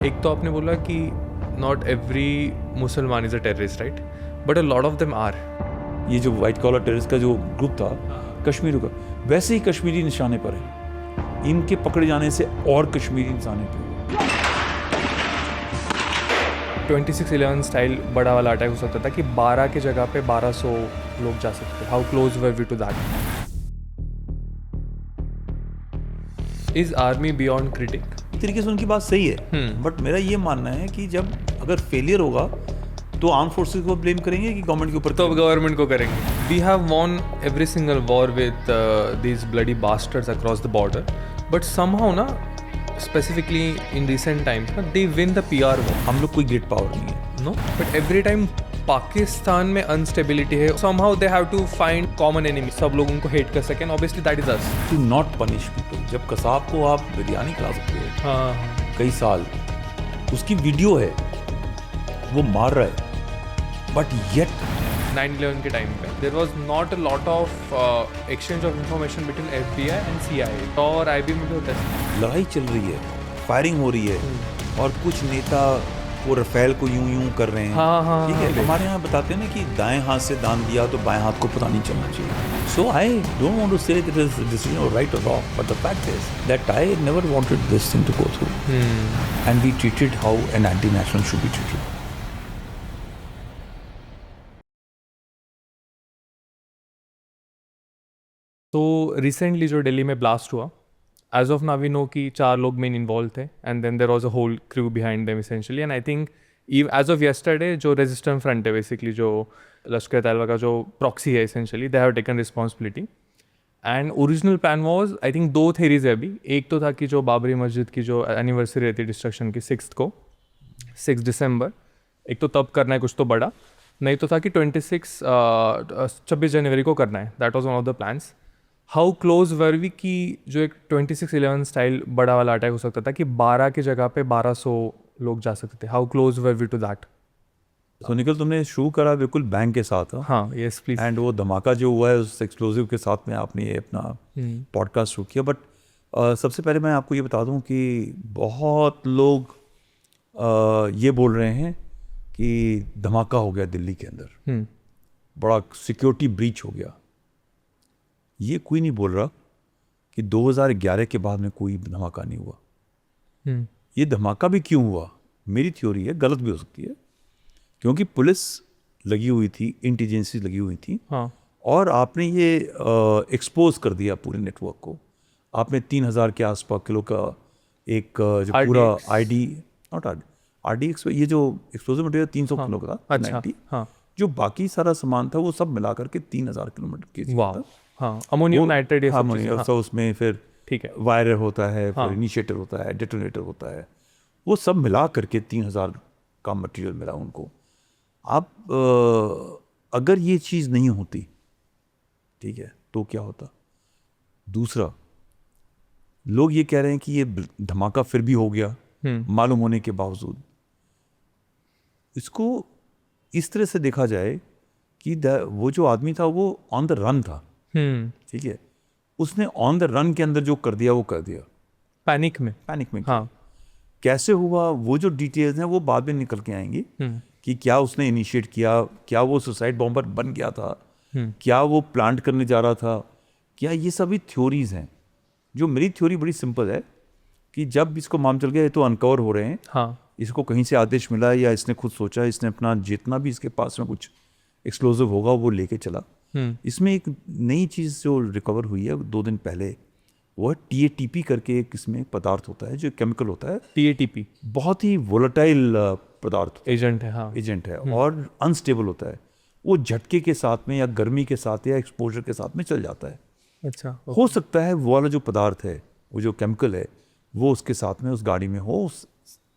एक तो आपने बोला कि नॉट एवरी मुसलमान is a terrorist, right, but a lot of them are. ये जो वाइट कॉलर टेररिस्ट का जो ग्रुप था कश्मीरियों का, वैसे ही कश्मीरी निशाने पर है. इनके पकड़े जाने से और कश्मीरी निशाने पर 26/11 स्टाइल बड़ा वाला अटैक हो सकता था कि 12 की जगह पे 1200 लोग जा सकते. How close were we to that? Is army beyond critic? एक तरीके से उनकी बात सही है, बट मेरा ये मानना है कि जब अगर फेलियर होगा तो आर्म फोर्सेस को ब्लेम करेंगे कि गवर्नमेंट के ऊपर? तो गवर्नमेंट को करेंगे. We have won every single war with these bloody bastards across the border, but somehow ना, स्पेसिफिकली इन रिसेंट टाइम्स ना, they win the PR war. हम लोग कोई ग्रेट पावर नहीं है, no, but every time Pakistan में अनस्टेबिलिटी है. Somehow they have to find common enemy, सब लोग उनको हेट कर सकें. Obviously that is us. To not punish people. जब कसाब को आप बिरयानी खिला सकते हो हाँ, कई साल, उसकी वीडियो है, वो मार रहा है, बट येट 9/11 के टाइम पे there was not a lot of exchange of information between FBI and CIA और IB में भी होता है. लड़ाई चल रही है, फायरिंग हो रही है, और कुछ नेता वो रफेल को यूं यूं कर रहे हैं. हाँ, ठीक है. हमारे यहाँ बताते हैं ना कि दाएं हाथ से दान दिया तो बाएं हाथ को पता नहीं चलना चाहिए. So I don't want to say that is decision right और wrong, but the fact is that I never wanted this thing to go through, and we treated how an anti national should be treated. तो recently जो दिल्ली में blast हुआ, as of now we know कि 4 लोग main involved थे, and then there was a whole crew behind them essentially. And I think as of yesterday जो resistant front है, basically जो लश्कर तैयबा का जो प्रॉक्सी है, essentially they have taken responsibility. And original plan was, I think 2 theories है अभी. एक तो था कि जो बाबरी मस्जिद की जो एनिवर्सरी रहती है डिस्ट्रक्शन की 6 दिसंबर, एक तो तब करना है कुछ तो बड़ा, नहीं तो था कि 26 जनवरी को करना है. That was one of the plans. How close were we कि जो एक 26/11 स्टाइल बड़ा वाला अटैक हो सकता था कि 12 की जगह पे 1200 लोग जा सकते थे. How close were we to that? तो निकल, तुमने शुरू करा बिल्कुल बैंक के साथ. हाँ, यस प्लीज. एंड वो धमाका जो हुआ है उस एक्सप्लोजिव के साथ में आपने ये अपना पॉडकास्ट शुरू किया. बट सबसे पहले मैं आपको ये बता दूं कि बहुत लोग ये बोल रहे हैं कि धमाका हो गया दिल्ली के अंदर, बड़ा सिक्योरिटी ब्रीच हो गया. ये कोई नहीं बोल रहा कि 2011 के बाद में कोई धमाका नहीं हुआ. ये धमाका भी क्यों हुआ, मेरी थ्योरी है, गलत भी हो सकती है, क्योंकि पुलिस लगी हुई थी, इंटेलिजेंसी लगी हुई थी. हाँ. और आपने ये एक्सपोज कर दिया पूरे नेटवर्क को. आपने 3000 के आसपास किलो का एक जो पूरा ID, नॉट RDX, ये जो एक्सप्लोजिव मटेरियल 300 किलो का था. अच्छा. 90. हाँ. जो बाकी सारा सामान था वो सब मिला करके 3000 किलोमीटर के. वाह. हाँ, अमोनियम नाइट्रेट, ये सब अमोनियम, चीज़ें. हाँ. सब उसमें फिर ठीक है. वायरर होता है, हाँ. फिर इनिशिएटर होता है, डेटोनेटर होता है, वो सब मिला करके 3000 का मटेरियल मिला उनको. आप अगर ये चीज़ नहीं होती, ठीक है, तो क्या होता? दूसरा, लोग ये कह रहे हैं कि ये धमाका फिर भी हो गया मालूम होने के बावजूद. इसको इस तरह से देखा जाए कि वो जो आदमी था वो ऑन द रन था. ठीक है, उसने ऑन द रन के अंदर जो कर दिया वो कर दिया, पैनिक में. हाँ. कैसे हुआ वो जो डिटेल्स हैं वो बाद में निकल के आएंगी कि क्या उसने इनिशिएट किया, क्या वो सुसाइड बॉम्बर बन गया था, क्या वो प्लांट करने जा रहा था, क्या, ये सभी थ्योरीज हैं. जो मेरी थ्योरी बड़ी सिंपल है कि जब इसको मालूम चल गया ये तो अनकवर हो रहे हैं. हाँ. इसको कहीं से आदेश मिला या इसने खुद सोचा, इसने अपना जितना भी इसके पास में कुछ एक्सप्लोजिव होगा वो लेके चला. इसमें एक नई चीज़ जो रिकवर हुई है 2 दिन पहले, वो TATP करके एक इसमें पदार्थ होता है, जो केमिकल होता है. TATP बहुत ही वोलेटाइल पदार्थ, एजेंट है. हाँ. एजेंट है, और अनस्टेबल होता है. वो झटके के साथ में या गर्मी के साथ या एक्सपोजर के साथ में चल जाता है. अच्छा. हो सकता है वो वाला जो पदार्थ है, वो जो केमिकल है, वो उसके साथ में, उस गाड़ी में हो, उस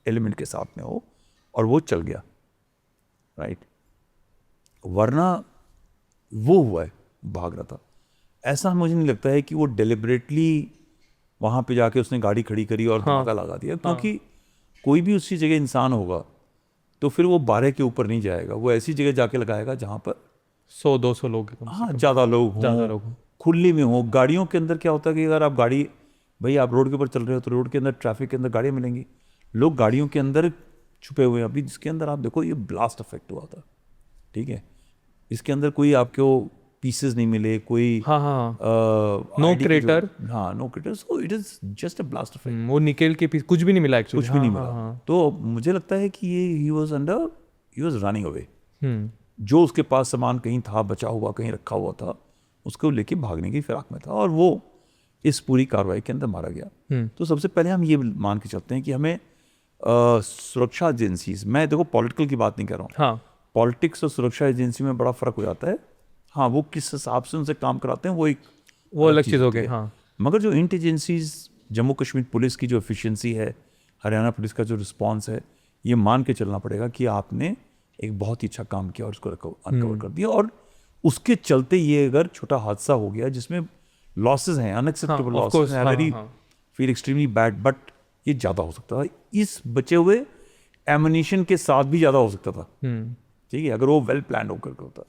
एलिमेंट के साथ में हो, और वो चल गया, राइट. वरना वो हुआ है, भाग रहा था. ऐसा मुझे नहीं लगता है कि वो डेलिबरेटली वहाँ पे जाके उसने गाड़ी खड़ी करी और धमाका लगा दिया, क्योंकि कोई भी उसी जगह इंसान होगा तो फिर वो 12 के ऊपर नहीं जाएगा. वो ऐसी जगह जाके लगाएगा जहाँ पर 100-200 लोग. हाँ, ज़्यादा लोग हों, खुले में हो. गाड़ियों के अंदर क्या होता है कि अगर आप गाड़ी, भाई आप रोड के ऊपर चल रहे हो तो रोड के अंदर, ट्रैफिक के अंदर गाड़ियाँ मिलेंगी, लोग गाड़ियों के अंदर छुपे हुए हैं। अभी जिसके अंदर आप देखो ये ब्लास्ट इफेक्ट हुआ था, ठीक है, इसके अंदर कोई आपको पीसेस नहीं मिले, कोई हाँ हाँ नो No crater. हाँ no crater, so it is just a blast effect, वो निकेल के पीस कुछ भी नहीं मिला एक्चुअली, कुछ भी नहीं मिला। तो मुझे लगता है कि ये ही वाज रनिंग अवे, जो उसके पास सामान कहीं था बचा हुआ, कहीं रखा हुआ था, उसको लेके भागने की फिराक में था, और वो इस पूरी कार्रवाई के अंदर मारा गया। तो सबसे पहले हम ये मान के चलते हैं कि हमें सुरक्षा एजेंसीज, मैं देखो पॉलिटिकल की बात नहीं कर रहा हूँ, हाँ पॉलिटिक्स और सुरक्षा एजेंसी में बड़ा फर्क हो जाता है। हाँ, वो किस हिसाब से उनसे काम कराते हैं वो अलग चीज़ हो होती गई। है। हाँ मगर जो int agencies, Jammu Kashmir police की जो एफिशिएंसी है, हरियाणा पुलिस का जो रिस्पांस है, ये मान के चलना पड़ेगा कि आपने एक बहुत ही अच्छा काम किया और उसको अनकवर कर दिया। और उसके चलते ये अगर छोटा हादसा हो गया जिसमें लॉसेस हैं, अनएक्सेप्टेबल of course, लॉसेस, आई हाँ। फील एक्सट्रीमली बैड, बट ये ज़्यादा हो सकता था, इस बचे हुए एमुनिशन के साथ भी ज़्यादा हो सकता था, ठीक है, अगर वो वेल प्लान होकर के होता।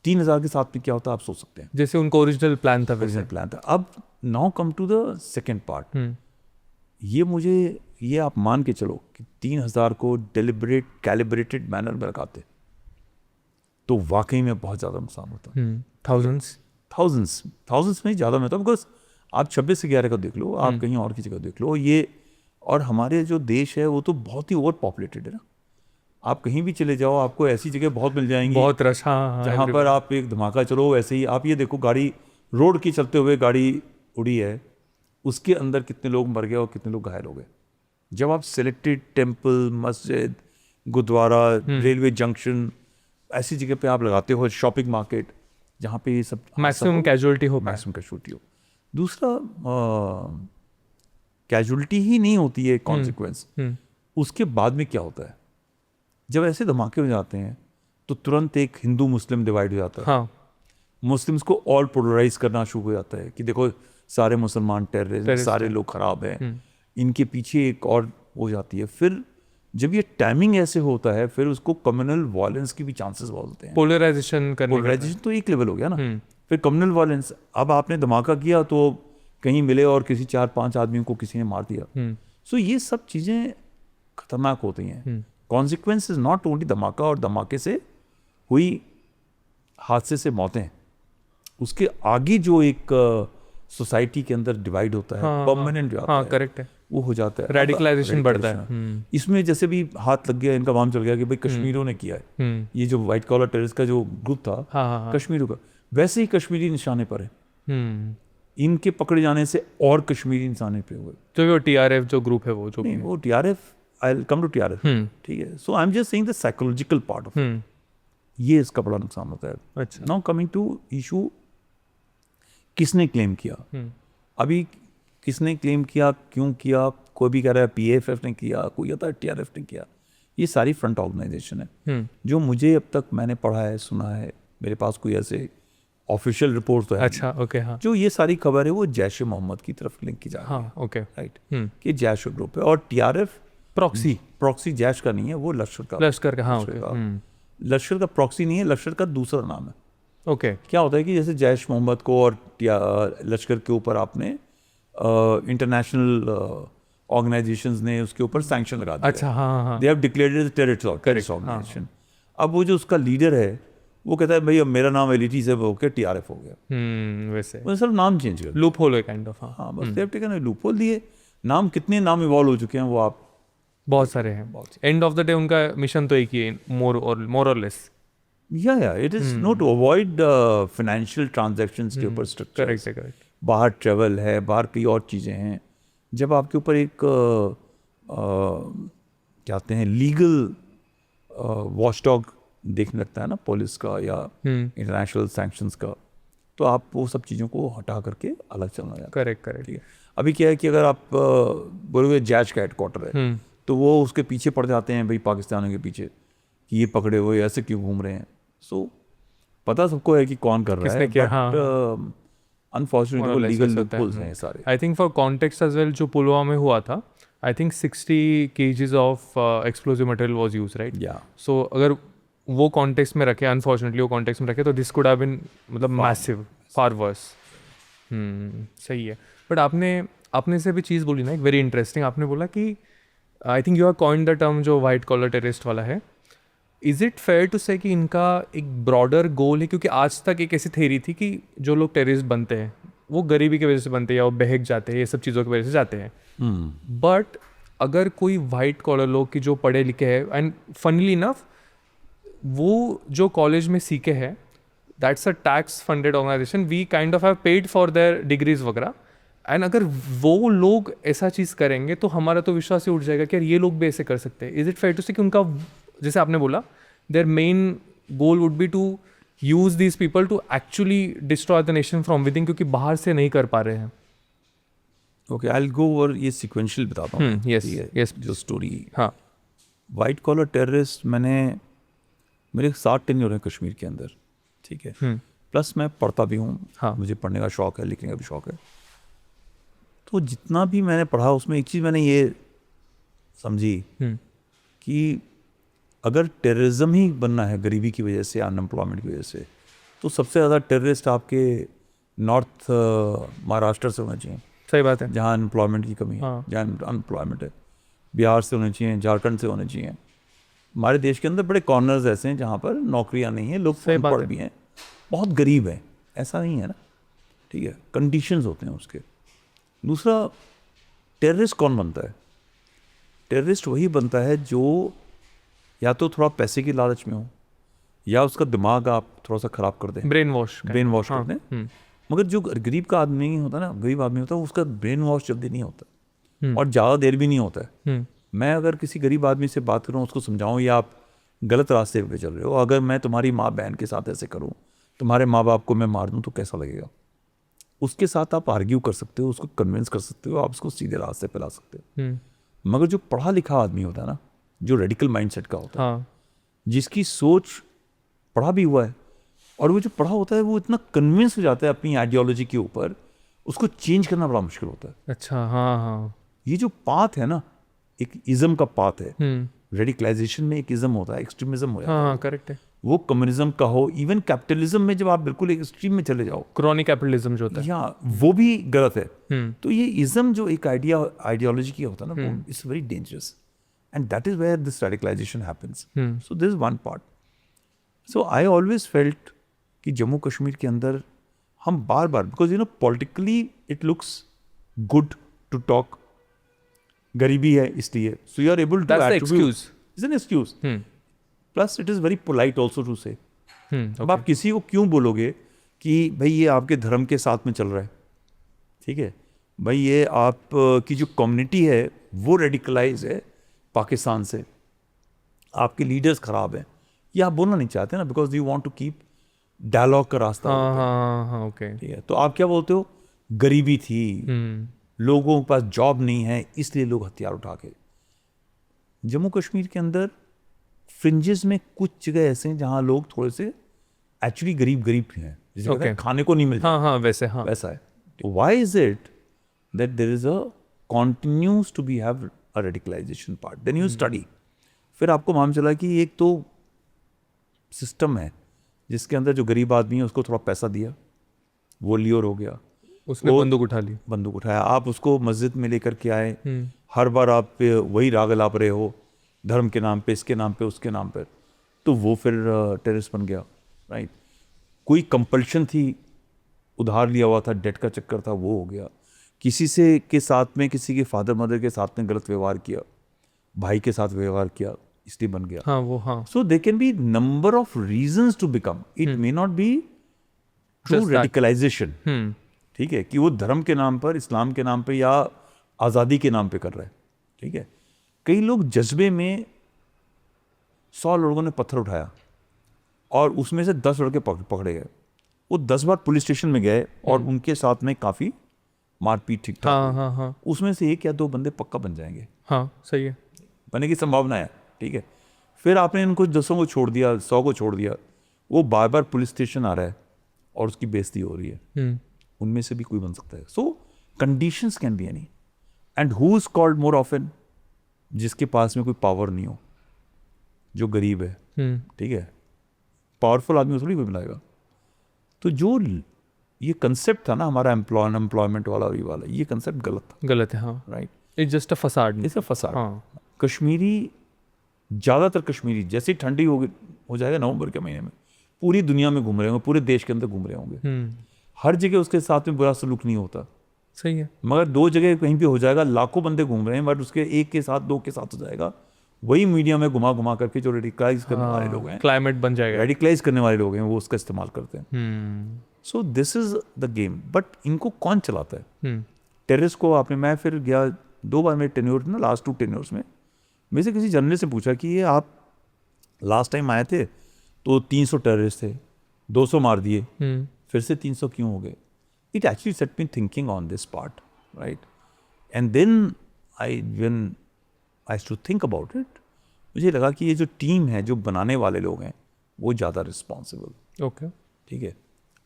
3000 के साथ में क्या होता आप सोच सकते हैं, जैसे उनका ओरिजिनल प्लान था वैसे। ओरिजिनल प्लान था। अब now come to the second part, ये आप मान के चलो कि 3000 को डेलिबरेट कैलिब्रेटेड मैनर में लगाते तो वाकई में बहुत ज़्यादा नुकसान होता। थाउजेंड्स में ज़्यादा में होता, बिकॉज आप 26 से 11 का देख लो, आप कहीं और की जगह देख लो, ये और हमारे जो देश है वो तो बहुत ही ओवर पॉपुलेटेड है ना, आप कहीं भी चले जाओ आपको ऐसी जगह बहुत मिल जाएंगी, बहुत रश। हाँ जहाँ पर आप एक धमाका चलो वैसे ही आप ये देखो, गाड़ी रोड की चलते हुए गाड़ी उड़ी है, उसके अंदर कितने लोग मर गए और कितने लोग घायल हो गए। जब आप सिलेक्टेड टेम्पल, मस्जिद, गुरुद्वारा, रेलवे जंक्शन, ऐसी जगह पे आप लगाते हो, शॉपिंग मार्केट, जहाँ पे ये सब मैक्सिमम कैजुअलिटी हो, मैक्सिमम कैजुअलिटी हो। दूसरा कैजुअलिटी ही नहीं होती है कॉन्सिक्वेंस, उसके बाद में क्या होता है जब ऐसे धमाके हो जाते हैं तो तुरंत एक हिंदू मुस्लिम डिवाइड हो जाता है। हाँ मुस्लिम्स को और पोलराइज करना शुरू हो जाता है कि देखो सारे मुसलमान टेररिस्ट, सारे लोग खराब हैं, इनके पीछे एक और हो जाती है। फिर जब ये टाइमिंग ऐसे होता है फिर उसको कम्युनल वायलेंस की भी चांसेस बहुत होते हैं। पोलराइजेशन पोलराइजेशन तो एक लेवल हो गया ना, फिर कम्युनल वायलेंस, अब आपने धमाका किया तो कहीं मिले और किसी 4-5 आदमियों को किसी ने मार दिया। सो ये सब चीज़ें खतरनाक होती हैं। कॉन्सिक्वेंस इज नॉट ओनली धमाका और धमाके से हुई हादसे से मौतें, उसके आगे जो एक सोसाइटी के अंदर डिवाइड होता है, परमानेंट जो आता है, करेक्ट है, वो हो जाता है, रेडिकलाइजेशन बढ़ता है। इसमें जैसे भी हाथ लग गया, इनका मालूम चल गया कि भाई कश्मीरियों ने किया है, ये जो व्हाइट कॉलर टेररिस्ट का जो ग्रुप था कश्मीरियों का, वैसे ही कश्मीरी निशाने पर है। इनके पकड़े जाने से और कश्मीरी निशाने पे हुए। तो वो टीआरएफ जो ग्रुप है वो जो नहीं, वो TRF, I will come to TRF, ठीक है। So I am just saying the psychological part of it, ये इसका बड़ा नुकसान होता है। अच्छा, नाउ कमिंग टू इशू, किसने क्लेम किया, अभी किसने क्लेम किया, क्यों किया, कोई भी कह रहा है पीएफएफ ने किया, कोई कहता है टीआरएफ ने किया, ये सारी फ्रंट ऑर्गेनाइजेशन है। जो मुझे अब तक मैंने पढ़ा है, सुना है, मेरे पास कोई ऐसे ऑफिशियल रिपोर्ट तो है। अच्छा, ओके, हाँ, जो ये सारी खबर है वो जैश ए मोहम्मद की तरफ लिंक की जा रही है। हाँ, ओके, राइट, कि जैश ग्रुप है, और टीआरएफ प्रॉक्सी जैश का नहीं है, वो लश्कर का, हाँ, लश्कर का प्रॉक्सी नहीं है, लश्कर का दूसरा नाम है। ओके, क्या होता है कि जैसे जैश मोहम्मद को और लश्कर के ऊपर आपने इंटरनेशनल ऑर्गेनाइजेशंस ने उसके ऊपर सैंक्शन लगा दिया। अच्छा, हाँ, they have declared it terrorist organization. अब वो जो उसका लीडर है वो कहता है भाई अब मेरा नाम एलिटी से होकर टीआरएफ हो गया। वैसे वो सिर्फ नाम चेंज कर, लूप होल है काइंड ऑफ। हाँ, बस they have taken a loop hole दिए। कितने नाम इवॉल्व हो चुके हैं वो आप बहुत सारे हैं। एंड ऑफ द डे उनका मिशन तो एक ही है, मोर और लेस। या it is not to avoid financial transactions के ऊपर स्ट्रक्चर। करेक्ट है, करेक्ट। बाहर ट्रेवल है, बाहर कई और चीज़ें हैं। जब आपके ऊपर एक कहते हैं लीगल वॉचडॉग देखने लगता है ना, पुलिस का या इंटरनेशनल सैंक्शंस का, तो आप वो सब चीज़ों को हटा करके अलग चलना जाता है। करेक्ट, ठीक है। अभी क्या है कि अगर आप बोलोगे जैश का हेडक्वार्टर है, तो वो उसके पीछे पड़ जाते हैं भाई पाकिस्तानियों के पीछे कि ये पकड़े हुए ऐसे क्यों घूम रहे हैं। सो पता सबको है कि कौन कर रहा है, बट अनफॉर्चुनेटली वो लीगल लूपहोल्स हैं सारे। I think for context as well, जो पुलवामा में हुआ था, I think 60 kgs of explosive material was use, right? या सो अगर वो कॉन्टेक्स्ट में रखे, अनफॉर्चुनेटली वो कॉन्टेक्स्ट में रखे, तो दिस कुड हैव बीन मतलब मैसिव, फार वर्स। सही है। बट आपने से भी चीज़ बोली ना एक वेरी इंटरेस्टिंग, आपने बोला कि I think you have coined the term जो वाइट कॉलर टेररिस्ट वाला है. Is it fair to say कि इनका एक ब्रॉडर गोल है, क्योंकि आज तक एक ऐसी थेरी थी कि जो लोग टेररिस्ट बनते हैं वो गरीबी की वजह से बनते हैं या वो बहक जाते हैं, ये सब चीज़ों की वजह से जाते हैं. बट अगर कोई वाइट कॉलर लोग की जो पढ़े लिखे हैं, एंड फनली इनफ वो जो कॉलेज में सीखे हैं, that's a tax funded organization, we kind of have paid for their degrees वगैरह. एंड अगर वो लोग ऐसा चीज़ करेंगे तो हमारा तो विश्वास ही उठ जाएगा कि यार ये लोग भी ऐसे कर सकते हैं. Is it fair to say कि उनका, जैसे आपने बोला, their main goal would be to use these people to actually destroy the nation from within, क्योंकि बाहर से नहीं कर पा रहे हैं. Okay, I will go over ये सीक्वेंशियल बताता हूँ. yes, yes. जो स्टोरी हाँ. वाइट कॉलर टेररिस्ट, मेरे 7 टेन्योर है कश्मीर के अंदर, ठीक है. प्लस मैं पढ़ता भी हूँ. हाँ. मुझे पढ़ने का शौक है, लिखने का भी शौक है. तो जितना भी मैंने पढ़ा उसमें एक चीज़ मैंने ये समझी कि अगर टेररिज्म ही बनना है गरीबी की वजह से, अनएम्प्लॉयमेंट की वजह से, तो सबसे ज़्यादा टेररिस्ट आपके नॉर्थ महाराष्ट्र से होना चाहिए. सही बात है. जहाँ अनएम्प्लॉयमेंट की कमी है, हाँ. जहाँ अनएम्प्लॉयमेंट है. बिहार से होने चाहिए, झारखंड से होने चाहिए. हमारे देश के अंदर बड़े कॉर्नर्स ऐसे हैं जहाँ पर नौकरियाँ नहीं हैं, लोग अनपढ़ भी हैं, बहुत गरीब हैं, ऐसा नहीं है ना, ठीक है. कंडीशंस होते हैं उसके. दूसरा, टेररिस्ट कौन बनता है? टेररिस्ट वही बनता है जो या तो थोड़ा पैसे की लालच में हो, या उसका दिमाग आप थोड़ा सा ख़राब कर दें, ब्रेन वॉश कर दें. मगर जो गरीब का आदमी नहीं होता ना, गरीब आदमी होता है, उसका ब्रेन वॉश जल्दी नहीं होता और ज़्यादा देर भी नहीं होता है. मैं अगर किसी गरीब आदमी से बात करूँ, उसको समझाऊँ या आप गलत रास्ते पे चल रहे हो, अगर मैं तुम्हारी माँ बहन के साथ ऐसे करूँ, तुम्हारे माँ बाप को मैं मार दूँ तो कैसा लगेगा? उसके साथ आप आर्ग्यू कर सकते हो, उसको कन्विंस कर सकते हो, आप उसको सीधे रास्ते पे ला सकते हो. मगर जो पढ़ा लिखा आदमी होता है ना, जो रेडिकल माइंडसेट का होता है, जिसकी सोच पढ़ा भी हुआ है, और वो जो पढ़ा होता है वो इतना कन्विंस हो जाता है अपनी आइडियोलॉजी के ऊपर, उसको चेंज करना बड़ा मुश्किल होता है. अच्छा. हाँ. ये जो पाथ है ना, एक इज्म का पाथ है. रेडिकलाइजेशन में एक इज्म होता है, एक्सट्रीमिज्म हो जाता है. हाँ, करेक्ट है. वो कम्युनिज्म का हो, इवन कैपिटलिज्म में जब आप बिल्कुल एक एक्सट्रीम में चले जाओ, क्रॉनिक कैपिटलिज्म जो होता है, या वो भी गलत है. तो ये इज्म जो एक आइडियोलॉजी की होता है ना, वो it's very dangerous, and that is where this radicalization happens. So this is one part. So I always felt कि जम्मू कश्मीर के अंदर हम बार बार, because you know politically it looks good to talk, गरीबी है इसलिए, so you are able to excuse, is an excuse. Plus it is very polite also to say. अब आप किसी को क्यों बोलोगे कि भाई ये आपके धर्म के साथ में चल रहा है, ठीक है, भाई ये आप की जो कम्युनिटी है वो रेडिकलाइज है पाकिस्तान से, आपके लीडर्स खराब हैं, ये आप बोलना नहीं चाहते ना, because you want to keep dialogue का रास्ता. हाँ, ओके, ठीक है. तो आप क्या बोलते हो? गरीबी थी, लोगों के पास जॉब नहीं है, इसलिए लोग हथियार उठा के. जम्मू कश्मीर के अंदर फ्रिंजेस में कुछ जगह ऐसे हैं जहाँ लोग थोड़े से एक्चुअली गरीब हैं, जिसे कहते हैं खाने को नहीं मिलता. हाँ, वैसा है. Why is it that there is a continues to be have a radicalization part? Then you study, फिर आपको मालूम चला कि एक तो सिस्टम है जिसके अंदर जो गरीब आदमी है उसको थोड़ा पैसा दिया, वो लियोर हो गया, उसने बंदूक उठाया, आप उसको मस्जिद में लेकर के आए, हर बार आप वही राग लाप रहे हो धर्म के नाम पे, इसके नाम पे, उसके नाम पे, तो वो फिर टेररिस्ट बन गया. राइट. कोई कंपल्शन थी, उधार लिया हुआ था, डेट का चक्कर था, वो हो गया. किसी से के साथ में, किसी के फादर मदर के साथ में गलत व्यवहार किया, भाई के साथ व्यवहार किया, इसलिए बन गया. हाँ. So they can be number of reasons to become, it may not be true radicalization. ठीक है, कि वो धर्म के नाम पर, इस्लाम के नाम पे या आज़ादी के नाम पे कर रहा है. ठीक है. कई लोग जज्बे में 100 लोगों ने पत्थर उठाया और उसमें से 10 लड़के पकड़े गए. वो 10 बार पुलिस स्टेशन में गए और उनके साथ में काफ़ी मारपीट ठीक ठाक. हाँ. उसमें से 1 या 2 बंदे पक्का बन जाएंगे. हाँ, सही है, बनने की संभावना है. ठीक है. फिर आपने इनको 10 को छोड़ दिया, 100 को छोड़ दिया, वो बार बार पुलिस स्टेशन आ रहा है और उसकी बेइज्जती हो रही है. उनमें से भी कोई बन सकता है. So conditions can be any. And who is called more often? जिसके पास में कोई पावर नहीं हो, जो गरीब है. ठीक है. पावरफुल आदमी उसको नहीं कोई मिलाएगा. तो जो ये कंसेप्ट था ना हमारा एम्प्लॉयमेंट वाला और ये वाला, ये कंसेप्ट गलत था. गलत है. हाँ, right. It's just a facade. It's a facade. Kashmiri, ज़्यादातर कश्मीरी जैसे ही ठंडी हो जाएगा नवंबर के महीने में, पूरी दुनिया में घूम रहे होंगे, पूरे देश के अंदर घूम रहे होंगे। हर जगह उसके साथ में बुरा सलूक नहीं होता, सही है। मगर 2 जगह कहीं भी हो जाएगा, लाखों बंदे घूम रहे हैं, बट उसके एक के साथ 2 के साथ हो जाएगा, वही मीडिया में घुमा घुमा करके जो रेडिकलाइज करने वाले लोग हैं, क्लाइमेट बन जाएगा। रेडिकलाइज करने वाले लोग हैं, वो उसका इस्तेमाल करते हैं। सो this is the game. But इनको कौन चलाता है? टेररिस्ट को आपने, मैं फिर गया 2 बार मेरे टेन्योर ना, लास्ट 2 टेन्योर्स में, मेरे से किसी जर्नलिस्ट से पूछा कि ये आप लास्ट टाइम आए थे तो 300 टेररिस्ट थे, 200 मार दिए, फिर से 300 क्यों हो गए? It actually set me thinking on this part, right? And then when I to think about it, मुझे लगा कि ये जो टीम है, जो बनाने वाले लोग हैं, वो ज़्यादा रिस्पॉन्सिबल। ओके, ठीक है।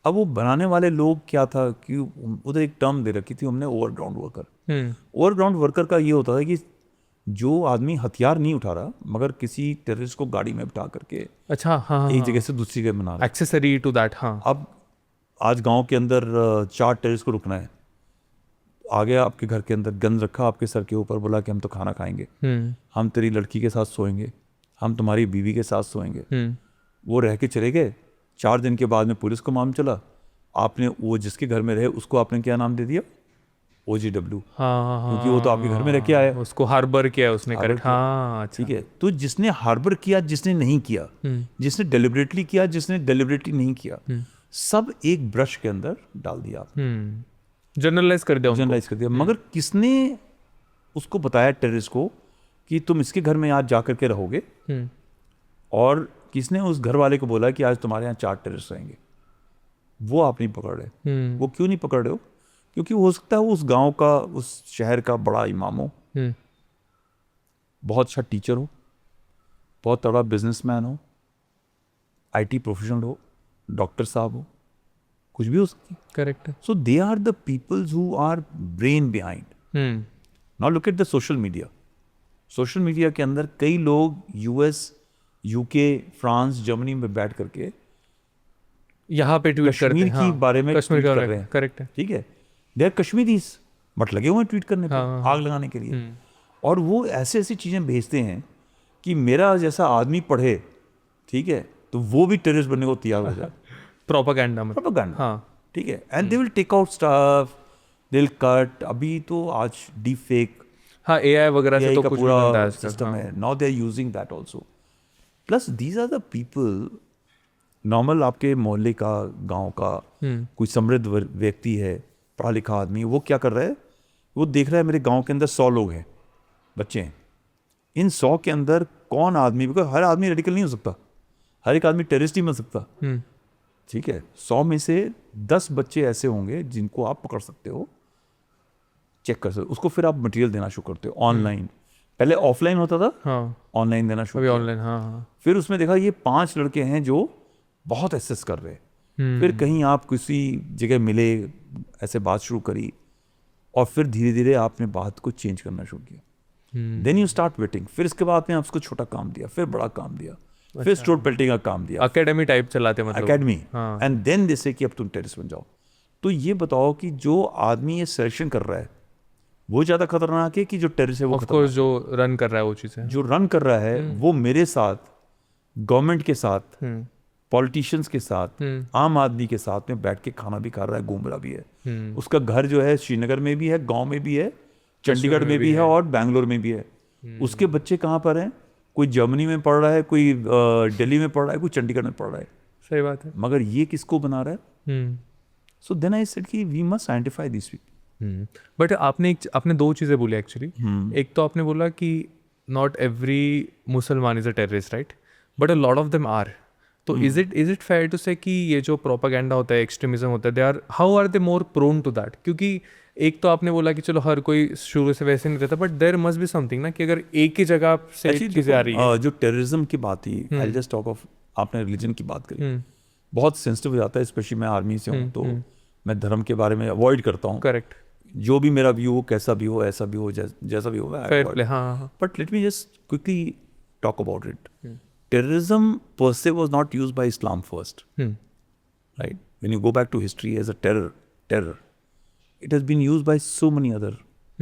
अब वो बनाने वाले लोग क्या था कि उधर एक टर्म दे रखी थी हमने, ओवरग्राउंड वर्कर। ओवरग्राउंड वर्कर का ये होता है कि जो आदमी हथियार नहीं उठा रहा, मगर किसी टेररिस्ट को गाड़ी में बिठा करके अच्छा, हाँ, एक जगह से दूसरी जगह बना रहा है। Accessory to that. हाँ, अब आज गांव के अंदर 4 टेररिस्ट को रुकना है, आ गया आपके घर के अंदर, गन रखा आपके सर के ऊपर, बोला कि हम तो खाना खाएंगे, हम तेरी लड़की के साथ सोएंगे, हम तुम्हारी बीवी के साथ सोएंगे। वो रह के चले गए। 4 दिन के बाद में पुलिस को मालूम चला, आपने वो जिसके घर में रहे उसको आपने क्या नाम दे दिया? OGW। हाँ, क्योंकि वो तो आपके घर में रह के आया, उसको हार्बर किया है उसने। करेक्ट, किया। हाँ, अच्छा, ठीक है। तो जिसने हार्बर किया, जिसने नहीं किया, जिसने डेलिबरेटली किया, जिसने डेलिबरेटली नहीं किया, सब एक ब्रश के अंदर डाल दिया आपने, जनरलाइज कर दिया उनको। जनरलाइज कर दिया। मगर किसने उसको बताया टेररिस्ट को कि तुम इसके घर में आज जा करके रहोगे, और किसने उस घर वाले को बोला कि आज तुम्हारे यहाँ 4 टेररिस्ट रहेंगे? वो आप नहीं पकड़ रहे। वो क्यों नहीं पकड़ रहे हो? क्योंकि हो सकता है वो उस गांव का, उस शहर का बड़ा इमाम हो, बहुत अच्छा टीचर हो, बहुत तगड़ा बिजनेसमैन हो, IT प्रोफेशनल हो, डॉक्टर साहब हो, कुछ भी हो सकती है। करेक्ट है। So they are the peoples who are brain behind. Now look at the social media. Social media के अंदर कई लोग US, UK, फ्रांस, जर्मनी में बैठ करके यहाँ पे ट्वीट करते कश्मीर हैं। की हाँ, बारे में कश्मीर ट्वीट का कर रहे हैं। करेक्ट है। ठीक है, दे आर कश्मीरीज, बट लगे हुए हैं ट्वीट करने पे, हाँ, आग लगाने के लिए। और वो ऐसे ऐसी चीज़ें भेजते हैं कि मेरा जैसा आदमी पढ़े, ठीक है, तो वो भी टेररिस्ट बनने को तैयार हो जाए। प्रोपेगेंडा मतलब। प्रोपेगेंडा, हाँ, ठीक है। And they will take out stuff, they will cut. अभी तो आज डीप फेक, हाँ, AI वगैरह से तो का कुछ भी बनता है पूरा आजकल। सिस्टम हाँ। है। Now they are using that also. Plus these are the people, normal आपके मोहल्ले का, गांव का कोई समृद्ध व्यक्ति है, पढ़ा लिखा आदमी, वो क्या कर रहा है? वो देख रहा है मेरे गांव के अंदर 100 लोग हैं, बच्चे हैं, इन 100 के अंदर कौन आदमी, बिकॉज हर आदमी रेडिकल नहीं हो सकता, हर एक आदमी टेररिस्ट नहीं बन सकता। ठीक है, 100 में से 10 बच्चे ऐसे होंगे जिनको आप पकड़ सकते हो, चेक कर सकते हो, उसको फिर आप मटेरियल देना शुरू करते हो ऑनलाइन। पहले ऑफलाइन होता था, हाँ, ऑनलाइन देना शुरू अभी किया। ऑनलाइन। हाँ, फिर उसमें देखा ये 5 लड़के हैं जो बहुत एसेस कर रहे हैं। फिर कहीं आप किसी जगह मिले, ऐसे बात शुरू करी, और फिर धीरे धीरे आपने बात को चेंज करना शुरू किया। Then you start waiting. फिर इसके बाद आपने उसको छोटा काम दिया, फिर बड़ा काम दिया, फिर स्टोर पेल्टिंग का काम दिया, अकेडमी टाइप चलाते मतलब। अकेडमी, हाँ। एंड देन जैसे कि अब तुम टेररिस्ट बन जाओ। तो ये बताओ कि जो आदमी ये सिलेक्शन कर रहा है वो ज़्यादा खतरनाक है कि जो टेररिस्ट है वो ऑफ खतरनाक कोर्स जो रन कर रहा है वो चीज़ें। जो रन कर रहा है वो मेरे साथ, गवर्नमेंट के साथ, पॉलिटिशियंस के साथ, आम आदमी के साथ में बैठ के खाना भी खा रहा है, घूम रहा भी है। उसका घर जो है श्रीनगर में भी है, गांव में भी है, चंडीगढ़ में भी है, और बैंगलोर में भी है। उसके बच्चे कहाँ पर हैं? कोई जर्मनी में पढ़ रहा है, कोई दिल्ली में पढ़ रहा है, कोई चंडीगढ़ में पढ़ रहा है। सही बात है। मगर ये किसको बना रहा है? सो देन आई सेड कि we must identify this people. But आपने 2 चीज़ें बोली एक्चुअली। एक तो आपने बोला कि नॉट एवरी मुसलमान is a terrorist, right, but a lot of them are. तो is it fair to say कि ये जो प्रोपेगेंडा होता है, एक्सट्रीमिज्म होता है, they are, how are they more prone to that? क्योंकि एक तो आपने बोला कि चलो हर कोई शुरू से वैसे नहीं रहता, but there must be something ना, कि अगर एक ही जगह से चीज़ें आ रही है। जो टेररिज्म की बात थी, आई जस्ट टॉक ऑफ, आपने रिलीजन की बात करी, बहुत सेंसिटिव हो जाता है, स्पेशली मैं आर्मी से हूँ, तो मैं धर्म के बारे में अवॉइड करता हूँ। करेक्ट। जो भी मेरा व्यू हो, कैसा भी हो, ऐसा भी हो, जैसा भी हो, फेयर प्ले। हाँ, but let me just quickly talk about it. Terrorism per se was not used by Islam first, right? When you go back to history as a terror, it has been used by so many other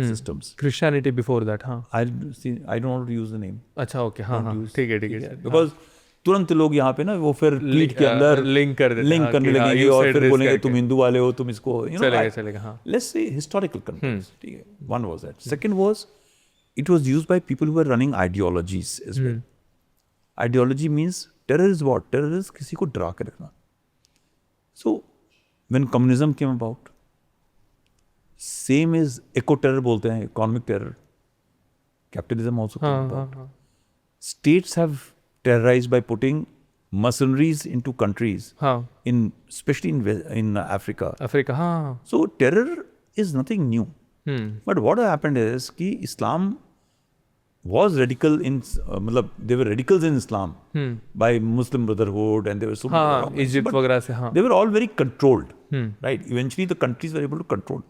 systems. Christianity before that, हाँ. I don't want to use the name. अच्छा, okay, हाँ, हाँ, ठीक है, Because तुरंत लोग यहाँ पे ना वो फिर ट्वीट के अंदर लिंक कर देते हैं, लिंक करने कि हाँ, लगेंगे you और said फिर this बोलेंगे करके. तुम हिंदू वाले हो, तुम इसको चलेगा, हाँ. Let's say historical context. ठीक है. One was that. Second was it was used by people who were running ideologies as well. Ideology means terror is what? Terror is किसी को डरा के रखना. So when communism came about, same is eco terror बोलते हैं, economic terror. Capitalism also came about. States have terrorized by putting mercenaries into countries, especially in Africa. हाँ. So terror is nothing new. But what happened is कि Islam was radical in there were radicals in Islam by Muslim Brotherhood, and there were so many Egypt वगैरह से, हाँ. They were all very controlled, right? Eventually the countries were able to control.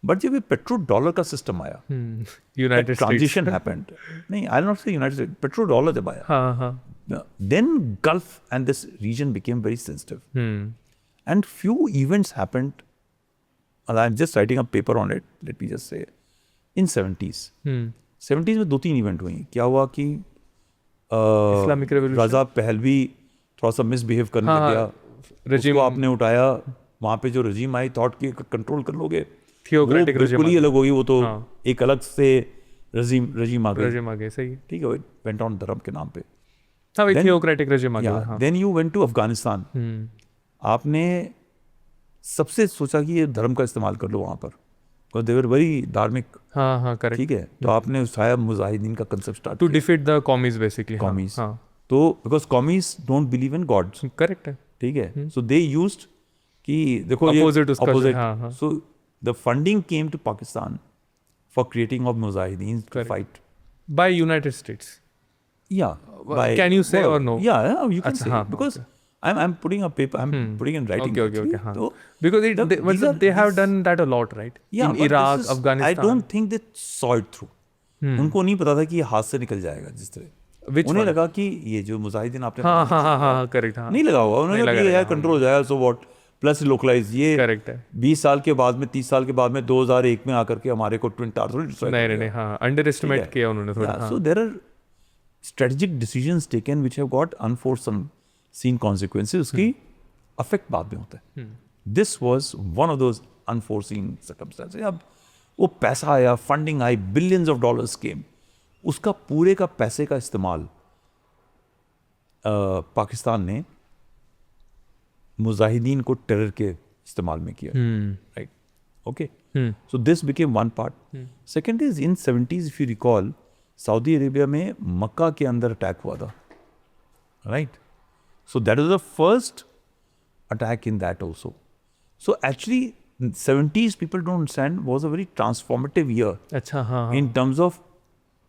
But जब ये petrodollar का system आया, United transition happened. नहीं, I'll not say United States. Petrodollar जब आया, हाँ. Then Gulf and this region became very sensitive. And few events happened. And I'm just writing a paper on it. Let me just say, in 70s. 70s में 2-3 event हुई. क्या हुआ कि Islamic Revolution, Reza Pahlavi थोड़ा सा misbehave करने लग गया. regime उसको आपने उठाया. वहाँ पे जो रजीम आई, थॉट की कंट्रोल कर लोगे. theocratic regime बिल्कुल ही अलग होगी. वो तो एक अलग से रजीम आ गई. सही है. ठीक है, वेंट ऑन धर्म के नाम पे. हाँ भाई, theocratic regime आ गया. Then you went to Afghanistan. आपने सबसे सोचा कि ये धर्म का इस्तेमाल कर लो वहाँ पर, because they were very धार्मिक. हाँ, correct. ठीक है, तो आपने उठाया मुजाहिदीन का concept start To defeat the commies basically. commies. हाँ. तो because commies don't believe in gods. Correct है. ठीक है, so they used कि देखो ये Opposite उसका, opposite. हाँ. So the funding came to Pakistan for creating of mujahideen to Correct. fight. By United States. Yeah. Can you say or no? Yeah, you can अच्छा, say हाँ, because I'm putting a paper. I'm putting in writing. Okay. हाँ. So, Because they have these- done that a lot, right? Yeah, In but Iraq, this is- Afghanistan. I don't think they saw it through. उनको नहीं पता था कि ये हाथ से निकल जाएगा जिस तरह. Which उन्हें one? लगा कि ये जो मुजाहिदीन आपने हाँ, correct. हाँ. नहीं लगा हुआ. उन्होंने लगा लगा रहा, यार कंट्रोल हो जाएगा. सो व्हाट, प्लस लोकलाइज ये Correct है. 20 साल के बाद में 30 साल के बाद में 2001 में आकर के हमारे को ट्विन टावर थोड़ी destroy कर नहीं, दिया. हाँ. Underestimate किया उन्होंने थोड़ा. Yeah, so there are strategic decisions taken which have got unforeseen consequences. उसकी affect बाद में होता है. This was one of those unforeseen circumstances. अब वो पैसा आया, funding I, billions of dollars came. उसका पूरे का पैसे का इस्तेमाल पाकिस्तान ने मुजाहिदीन को टेरर के इस्तेमाल में किया. Right, okay. So this became one part. Second is in 70s, if you recall, Saudi Arabia में मक्का के अंदर अटैक हुआ था. Right, so that was the first attack in that also. So actually 70s, people don't understand, was a very transformative year अच्छा, हाँ. in terms of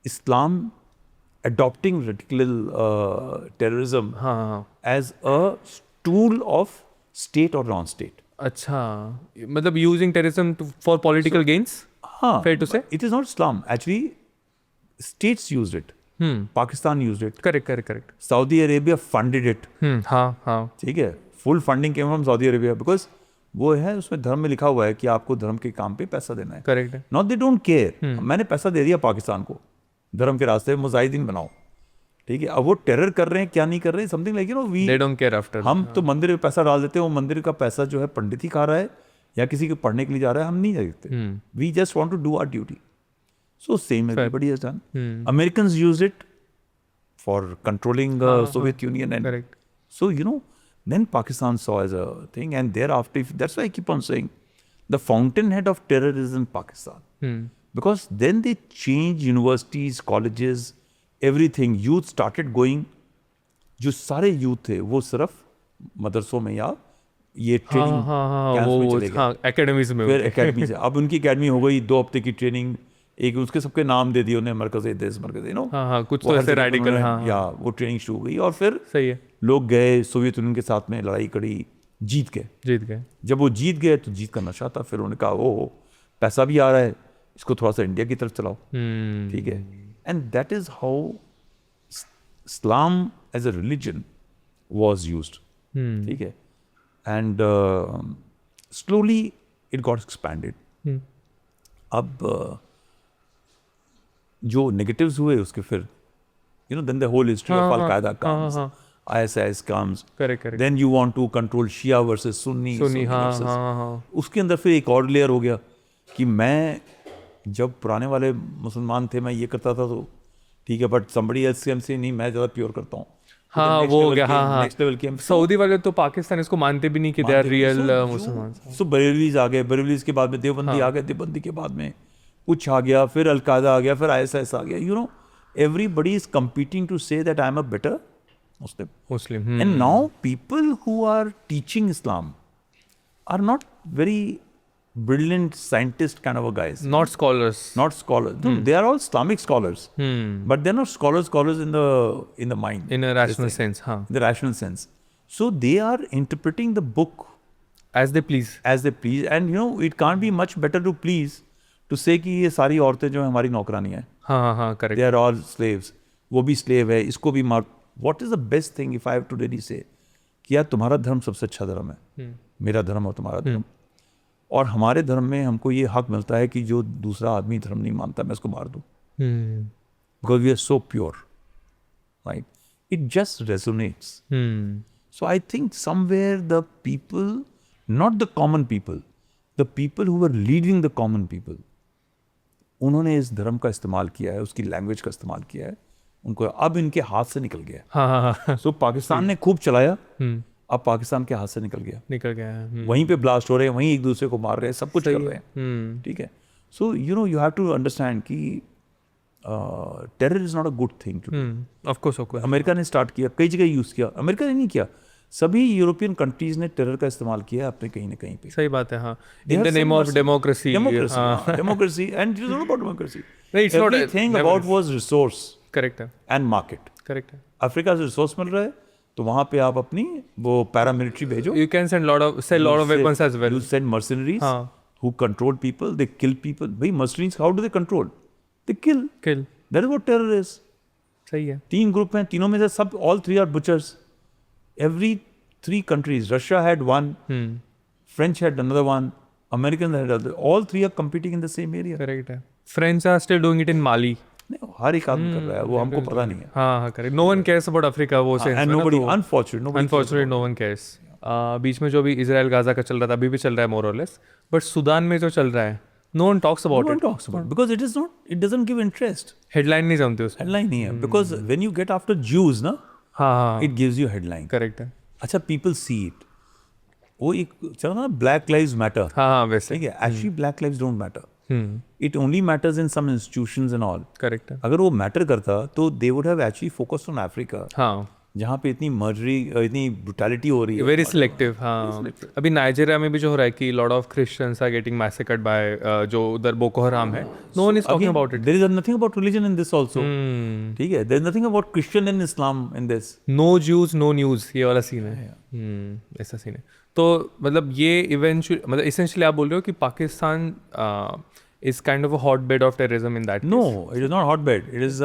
Islam adopting radical terrorism हाँ. as a tool of state or non-state. अच्छा, मतलब using terrorism for political gains? हाँ, Fair to say? it is not Islam. Actually, states used it. Pakistan used it. Correct. Saudi Arabia funded it. हाँ. ठीक है, full funding came from Saudi Arabia because वो है उसमें धर्म में लिखा हुआ है कि आपको धर्म के काम पे पैसा देना है. करेक्ट है. Not they don't care. मैंने पैसा दे दिया पाकिस्तान को, धर्म के रास्ते मुजाहिदीन बनाओ. ठीक है, अब वो टेरर कर रहे हैं क्या नहीं कर रहे हैं, something like we they don't care after. हम तो मंदिर में पैसा डाल देते हैं, वो मंदिर का पैसा जो है पंडित ही खा रहा है या किसी के पढ़ने के लिए जा रहा है, हम नहीं देखते. We just want to do our duty. So same everybody has done. Americans used it for controlling Soviet Union and correct. so then Pakistan saw as a thing, and thereafter, that's why I keep on saying the fountainhead of terror is in Pakistan. Because then they changed universities, colleges, everything. Youth started going. जो सारे youth थे वो सिर्फ मदरसों में या ये training camps में चले गए. एकेडमीज में. फिर एकेडमी से अब उनकी एकेडमी हो गई 2 हफ्ते की ट्रेनिंग. एक उसके सबके नाम दे दिए उन्हें, मरकज़ देश मरकज़, यू नो. हाँ, कुछ तो ऐसे रेडिकल. या वो ट्रेनिंग शुरू हो गई और फिर सही है, लोग गए सोवियत यूनियन के साथ में लड़ाई करी, जीत गए. जब वो जीत गए तो जीत का नशा था. फिर उन्होंने कहा ओ पैसा भी आ रहा है, इसको थोड़ा सा इंडिया की तरफ चलाओ. ठीक है, and that is how Islam as a religion was used. ठीक है, and slowly it got expanded. अब जो negatives हुए उसके फिर then the whole history of Al-Qaeda comes, ISIS comes, correct. then you want to control Shia versus Sunni हाँ versus हाँ उसके अंदर फिर एक और लेयर हो गया कि मैं जब पुराने वाले मुसलमान थे मैं ये करता था तो ठीक है, but somebody else can say नहीं मैं ज़्यादा प्योर करता हूँ। हाँ वो हो गया। हाँ नेक्स्ट लेवल के सऊदी वाले तो पाकिस्तान इसको मानते भी नहीं कि दे आर रियल मुसलमान। सो बरेलवीज आ गए, बरेलवीज के बाद में देवबंदी आ गए, देवबंदी के बाद में कुछ आ गया, फिर अलकायदा आ गया, फिर ISIS आ गया। everybody is competing to say that I am a better Muslim. And now people who are teaching Islam are not very brilliant scientist kind of a guys. Not scholars. No, they are all Islamic scholars. But they're not scholars in the mind. In a rational sense, हाँ. In the rational sense. So they are interpreting the book as they please. And it can't be much better to please to say कि ये सारी औरतें जो हमारी नौकरानी हैं. हाँ, correct. They are all slaves. वो भी slave है, इसको भी मार. What is the best thing if I have to really say कि यार तुम्हारा धर्म सबसे अच्छा धर्म है, मेरा धर्म और तुम्हारा धर्म, और हमारे धर्म में हमको ये हक मिलता है कि जो दूसरा आदमी धर्म नहीं मानता मैं उसको मार दूं, because we are so pure, right? It just resonates. So I think somewhere the people, not the common people, the people who were leading the common people, उन्होंने इस धर्म का इस्तेमाल किया है, उसकी लैंग्वेज का इस्तेमाल किया है, उनको अब इनके हाथ से निकल गया। हाँ। So पाकिस्तान ने खूब चलाया, अब पाकिस्तान के हाथ से निकल गया। वहीं पे ब्लास्ट हो रहे हैं, वहीं एक दूसरे को मार रहे हैं, सब कुछ कर रहे हैं, ठीक है। So you have to understand कि terror is not a good thing to do. Of course. America ने स्टार्ट किया, कई जगह यूज किया, अमेरिका ने नहीं किया, सभी यूरोपियन कंट्रीज ने टेरर का इस्तेमाल किया अपने कहीं ना कहीं पे। सही बात है, हाँ। In the name of democracy. Democracy, and it is not about democracy. It's not everything about was resource. Correct है. And market. Correct है. अफ्रीका से रिसोर्स मिल रहा है, तो वहाँ पे आप अपनी वो पैरामिलिट्री भेजो। You can sell lot of weapons as well. You send mercenaries who control people, they kill people. भाई mercenaries, how do they control? They kill. That is what terror is. सही है। 3 ग्रुप हैं, तीनों में से सब all 3 are butchers. Every 3 countries, Russia had one, French had another one, Americans had another. All 3 are competing in the same area. Correct है। French are still doing it in Mali. नहीं, हर एक आदमी कर रहा है, वो हमको पता नहीं है। हाँ, correct. No one cares about Africa वो sense में। And nobody, unfortunately, no one cares. बीच में जो भी इजराइल गाजा का चल रहा था, अभी भी चल रहा है more or less. But Sudan में जो चल रहा है, no one talks about it. Because it doesn't give interest. Headline नहीं जमती उसमें। Headline नहीं है, because when you get after Jews ना, it gives you headline. Correct है। अच्छा, people see it. वो एक चलो ना, Black Lives Matter. हाँ, वैसे। ठीक है, actually Black Lives don't matter. It only matters in some institutions and all. Correct है। अगर वो मैटर करता तो they would have actually focused on Africa. हाँ, जहाँ पे इतनी मर्डरी, इतनी ब्रुटैलिटी हो रही है। Very selective, हाँ। अभी नाइजीरिया में भी जो हो रहा है कि lot of Christians are getting massacred by जो उधर बोको हराम है। No one is talking about it. There is nothing about religion in this also. ठीक है, there is nothing about Christian and Islam in this. No Jews, no news, ये वाला scene है। ऐसा सीन है। तो मतलब ये essentially आप बोल रहे हो कि Pakistan is kind of a hotbed of terrorism in that case. No, it is not hotbed. It is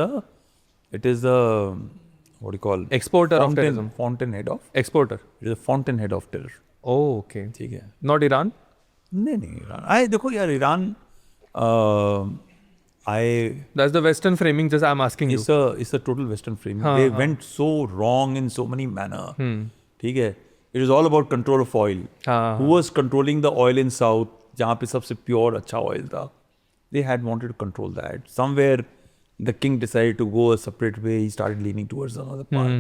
a what do you call? Exporter of terrorism. Fountainhead of? Exporter. It is a fountainhead of terror. Oh, okay. ठीक है. Not Iran? नहीं, Iran. देखो यार, Iran, That's the Western framing, just I'm asking you. It's a total Western framing. They went so wrong in so many manner. ठीक है. It is all about control of oil. Who was controlling the oil in South? जहाँ पे सबसे pure अच्छा oil था. They had wanted to control that. Somewhere the king decided to go a separate way. He started leaning towards another part.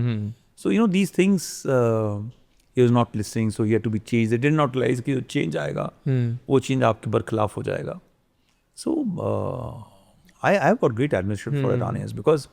So these things, he was not listening. So he had to be changed. They did not realize कि change आएगा, वो change आपके बरखिलाफ हो जाएगा. So I have got great admiration for Iranians because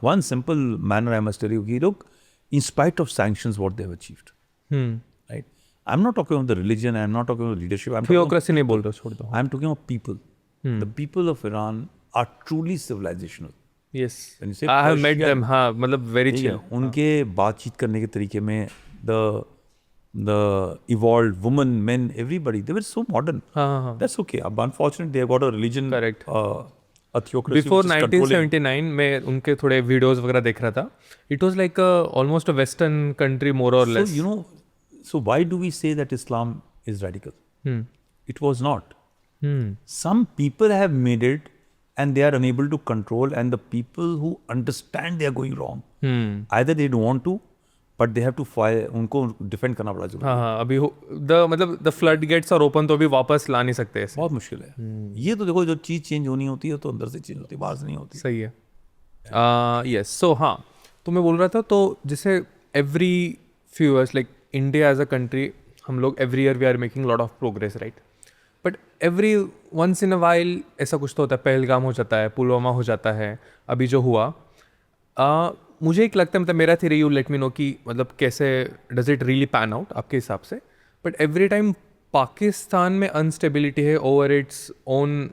one simple manner I must tell you कि look, in spite of sanctions, what they have achieved, right? I'm not talking about the religion. I'm not talking about leadership. Theocracy नहीं बोल रहा, छोड़ दो. I'm talking about people. The people of Iran are truly civilizational. Yes. When you say I have met them. हाँ, मतलब very chill. उनके बातचीत करने के तरीके में the evolved women, men, everybody, they were so modern. हाँ. That's okay. But unfortunately, they have got a religion. Correct. A theocracy. Before 1979 में उनके थोड़े videos वगैरह देख रहा था. It was like almost a Western country more or less. So why do we say that Islam is radical? It was not. Some people have made it and they are unable to control, and the people who understand they are going wrong, either they don't want to, but they have to fight, उनको defend करना बड़ा जरूरी है। हाँ हाँ अभी मतलब the flood gates are open तो अभी वापस ला नहीं सकते ऐसे। बहुत मुश्किल है। ये तो देखो, जब चीज़ चेंज होनी होती है तो अंदर से चेंज होती है, बाहर से नहीं होती। सही है। यस सो हाँ, तो मैं बोल रहा था, तो जैसे every few years like India as a country, हम लोग every year we are making lot of progress right, but every once in a while ऐसा कुछ तो होता है, पहलगाम हो जाता है, पुलवामा हो जाता है, अभी जो हुआ। मुझे एक लगता है, मतलब मेरा theory, you let me know कि मतलब कैसे does it really pan out आपके हिसाब से, बट एवरी टाइम पाकिस्तान में अनस्टेबिलिटी है ओवर इट्स ओन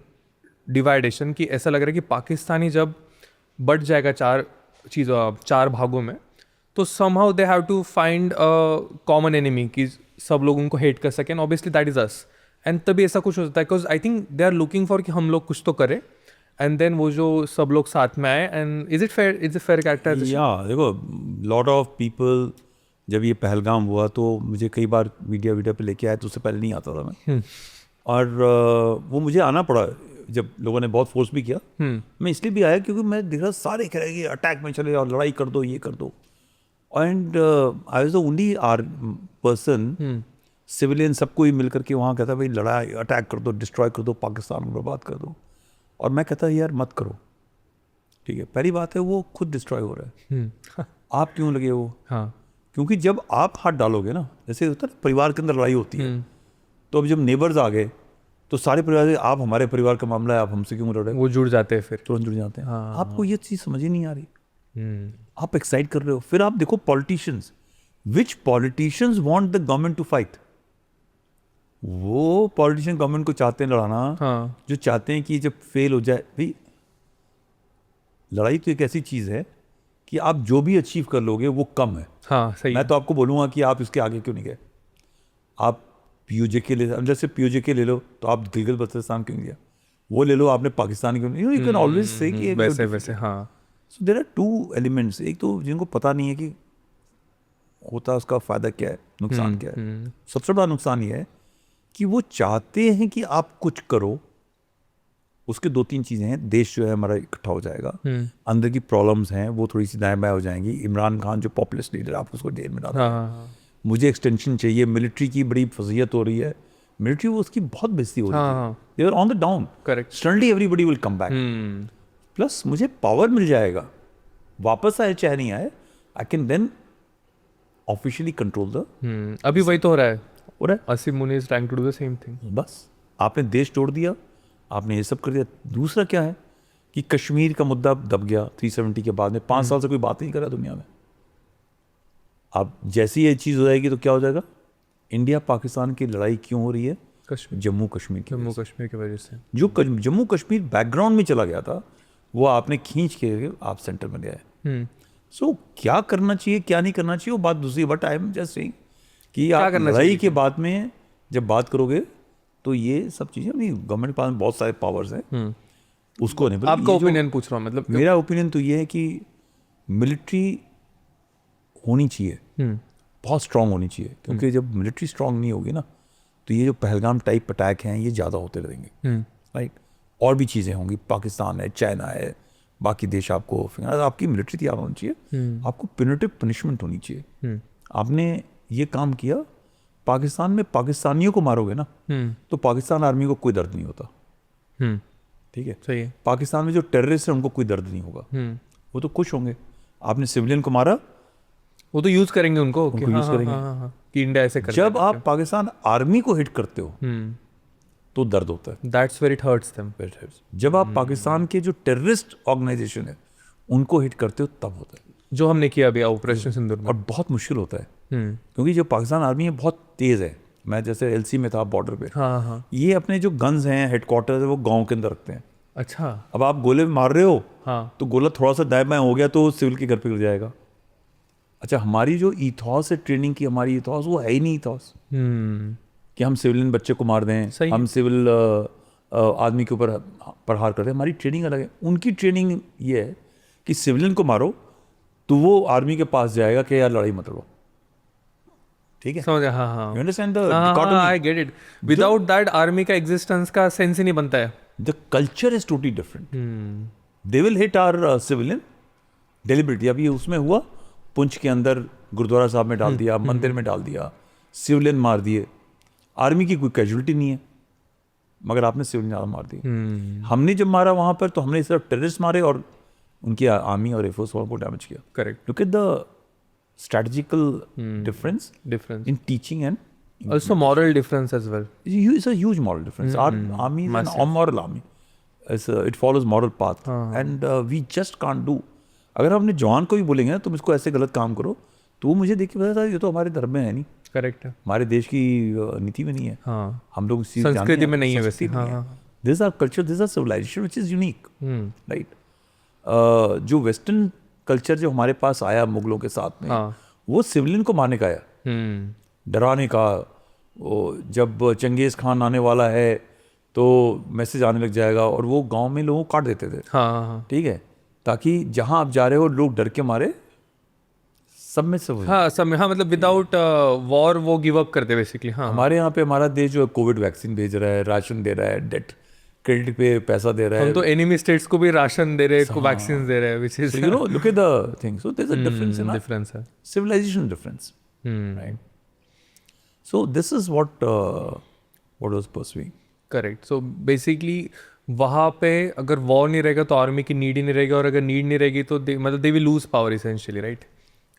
डिवाइडेशन, कि ऐसा लग रहा है कि पाकिस्तानी जब बढ़ जाएगा चार भागों में, तो somehow they have to find a common enemy कि सब लोग उनको हेट कर सकें, obviously that is us, and तभी ऐसा कुछ होता है, because I think they are looking for कि हम लोग कुछ तो करें, एंड देन वो जो सब लोग साथ में आए, and is it fair characterization? या देखो, लॉट ऑफ पीपल, जब ये पहलगाम हुआ तो मुझे कई बार मीडिया पे लेके आए, तो उससे पहले नहीं आता था मैं, और वो मुझे आना पड़ा जब लोगों ने बहुत फोर्स भी किया। मैं इसलिए भी आया क्योंकि मैं देख रहा सारे कह रहे कि अटैक में चले और लड़ाई कर दो, ये कर दो, and I was the only person, civilian सबको ही मिल करके वहाँ कहता भाई लड़ाई, अटैक कर दो, डिस्ट्रॉय कर दो, पाकिस्तान को बर्बाद कर दो, और मैं कहता यार मत करो, ठीक है, पहली बात है वो खुद डिस्ट्रॉय हो रहा है, आप क्यों लगे हो? हाँ, क्योंकि जब आप हाथ डालोगे ना, जैसे होता है परिवार के अंदर लड़ाई होती है, तो अब जब नेबर्स आ गए तो सारे परिवार से, आप हमारे परिवार का मामला है, आप हमसे क्यों लड़ रहे हो, वो जुड़ जाते हैं, फिर तुरंत जुड़ जाते हैं। हाँ, आपको ये चीज़ समझ ही नहीं आ रही, आप एक्साइट कर रहे हो। फिर आप देखो politicians, which politicians want the government to fight, वो पॉलिटिशियन गवर्नमेंट को चाहते हैं लड़ाना, हाँ, जो चाहते हैं कि जब फेल हो जाए। भाई लड़ाई तो एक ऐसी चीज़ है कि आप जो भी अचीव कर लोगे वो कम है। हाँ सही मैं तो आपको बोलूँगा कि आप इसके आगे क्यों नहीं गए। आप POJK ले, जैसे POJK ले लो, तो आप गिलगित बल्तिस्तान क्यों नहीं लिया, वो ले लो, आपने पाकिस्तान क्यों नहीं, यू कैन ऑलवेज से कि वैसे हाँ। So there are two elements, एक तो जिनको पता नहीं है कि होता उसका फ़ायदा क्या है, नुकसान क्या है। सबसे बड़ा नुकसान ये है कि वो चाहते हैं कि आप कुछ करो, उसके 2-3 चीज़ें हैं, देश जो है हमारा इकट्ठा हो जाएगा, अंदर की प्रॉब्लम्स हैं वो थोड़ी सी दाएं बाएं हो जाएंगी, इमरान खान जो पॉपुलिस्ट लीडर, आप उसको जेल में डालते हैं, मुझे एक्सटेंशन चाहिए, मिलिट्री की बड़ी फजीयत हो रही है, मिलिट्री वो उसकी बहुत बेइज्जती हो रही है, they are on the down, correct, suddenly everybody will come back, plus मुझे पावर मिल जाएगा, वापस आए चाहे नहीं आए, I can then officially control the. अभी वही तो हो रहा है, हो रहा है, Asim Munir is trying to do the same thing. बस आपने देश तोड़ दिया, आपने ये सब कर दिया। दूसरा क्या है कि कश्मीर का मुद्दा दब गया 370 के बाद में, 5 साल से कोई बात नहीं कर रहा दुनिया में। अब जैसी ये चीज़ हो जाएगी तो क्या हो जाएगा, इंडिया पाकिस्तान की लड़ाई क्यों हो रही है, जम्मू कश्मीर की वजह से, जो जम्मू कश्मीर बैकग्राउंड में चला गया था, वो आपने खींच के आप सेंटर में ले आए। सो क्या करना चाहिए क्या नहीं करना चाहिए वो बात दूसरी, but I am just saying कि आप लड़ाई के बाद में जब बात करोगे तो ये सब चीज़ें, गवर्नमेंट के पास बहुत सारे पावर्स हैं, उसको नहीं। आपका ओपिनियन पूछ रहा हूँ, मतलब मेरा ओपिनियन तो ये है कि मिलिट्री होनी चाहिए, बहुत स्ट्रांग होनी चाहिए, क्योंकि जब मिलिट्री स्ट्रांग नहीं होगी ना, तो ये जो पहलगाम टाइप अटैक हैं ये ज़्यादा होते रहेंगे, राइट। और भी चीज़ें होंगी, पाकिस्तान है, चाइना है, बाकी देश आपको, आपकी मिलिट्री तैयार होनी चाहिए, आपको पिनिटिव पनिशमेंट होनी चाहिए। आपने ये काम किया, पाकिस्तान में पाकिस्तानियों को मारोगे ना, तो पाकिस्तान आर्मी को कोई दर्द नहीं होता, ठीक है, सही है। पाकिस्तान में जो टेररिस्ट है उनको कोई दर्द नहीं होगा, वो तो खुश होंगे। आपने सिविलियन को मारा, वो तो यूज करेंगे उनको यूज करेंगे कि इंडिया ऐसे कर। जब आप पाकिस्तान आर्मी को हिट करते हो तो दर्द होता है, that's where it hurts them. जब आप पाकिस्तान के जो टेररिस्ट ऑर्गेनाइजेशन है उनको हिट करते हो तब होता है, जो हमने किया अभी ऑपरेशन सिंदूर में, और बहुत मुश्किल होता है, क्योंकि जो पाकिस्तान आर्मी है बहुत तेज़ है। मैं जैसे LC में था बॉर्डर पे, ये अपने जो गन्स हैं, हेडक्वार्टर है, वो गांव के अंदर रखते हैं। अच्छा, अब आप गोले मार रहे हो, हाँ, तो गोला थोड़ा सा दाएं बाएं हो गया तो सिविल के घर पे गिर जाएगा। अच्छा, हमारी जो ईथॉस है ट्रेनिंग की, हमारी ईथॉस वो है ही नहीं ईथॉस कि हम सिविलियन बच्चे को मार दें, हम सिविल आदमी के ऊपर प्रहार कर दें। हमारी ट्रेनिंग अलग है, उनकी ट्रेनिंग ये है कि सिविलियन को मारो तो वो आर्मी के पास जाएगा कि यार लड़ाई मत लड़ो, ठीक है, समझ, हाँ, you understand the dichotomy, I get it. Without that army का एग्जिस्टेंस का सेंस ही नहीं बनता है। The culture is totally different. They will hit our civilian deliberately. अभी उसमें हुआ पुंछ के अंदर गुरुद्वारा साहब में डाल दिया, मंदिर में डाल दिया, सिविलियन मार दिए. आर्मी की कोई कैजुअलिटी नहीं है, मगर आपने सिविलियन ज़्यादा मार दिए. हमने जब मारा वहाँ पर तो हमने सिर्फ टेररिस्ट मारे और उनकी आर्मी और एयरफोर्स को डैमेज किया. Correct. Look at the strategical difference Difference. In teaching and Also moral difference as well. it's a huge moral difference. Our army is an amoral army. It follows moral path. And we just can't do. अगर हमने जवान को भी बोलेंगे ना तुम इसको ऐसे गलत काम करो, तो वो मुझे देख के पता था ये तो हमारे धर्म में है नहीं. करेक्ट है. हमारे देश की नीति में नहीं है. हाँ. हम लोग इसी संस्कृति में नहीं है वैसे. हाँ. This is our culture, this is our civilization which is unique. Right? जो वेस्टर्न कल्चर जो हमारे पास आया मुगलों के साथ में, वो सिविलियन को मारने का आया, डराने का. वो जब चंगेज़ खान आने वाला है तो मैसेज आने लग जाएगा और वो गांव में लोगों को काट देते थे. हाँ. ठीक है, ताकि जहां आप जा रहे हो लोग डर के मारे सब में से. हाँ मतलब विदाउट वॉर वो गिव अप करते बेसिकली. हाँ. हमारे यहाँ पे हमारा देश जो है कोविड वैक्सीन भेज रहा है, राशन दे रहा है, डेट क्रेडिट पे पैसा दे रहा है. हम तो एनिमी स्टेट्स को भी राशन दे रहे हैं, वैक्सीन दे रहे हैं, which is you know look at the thing. So there's a difference in difference है. civilization difference. Right? So this is what was pursuing. Correct. So basically वहाँ पे अगर वॉर नहीं रहेगा तो आर्मी की नीड ही नहीं रहेगी, और अगर नीड नहीं रहेगी तो मतलब they will lose power essentially. Right.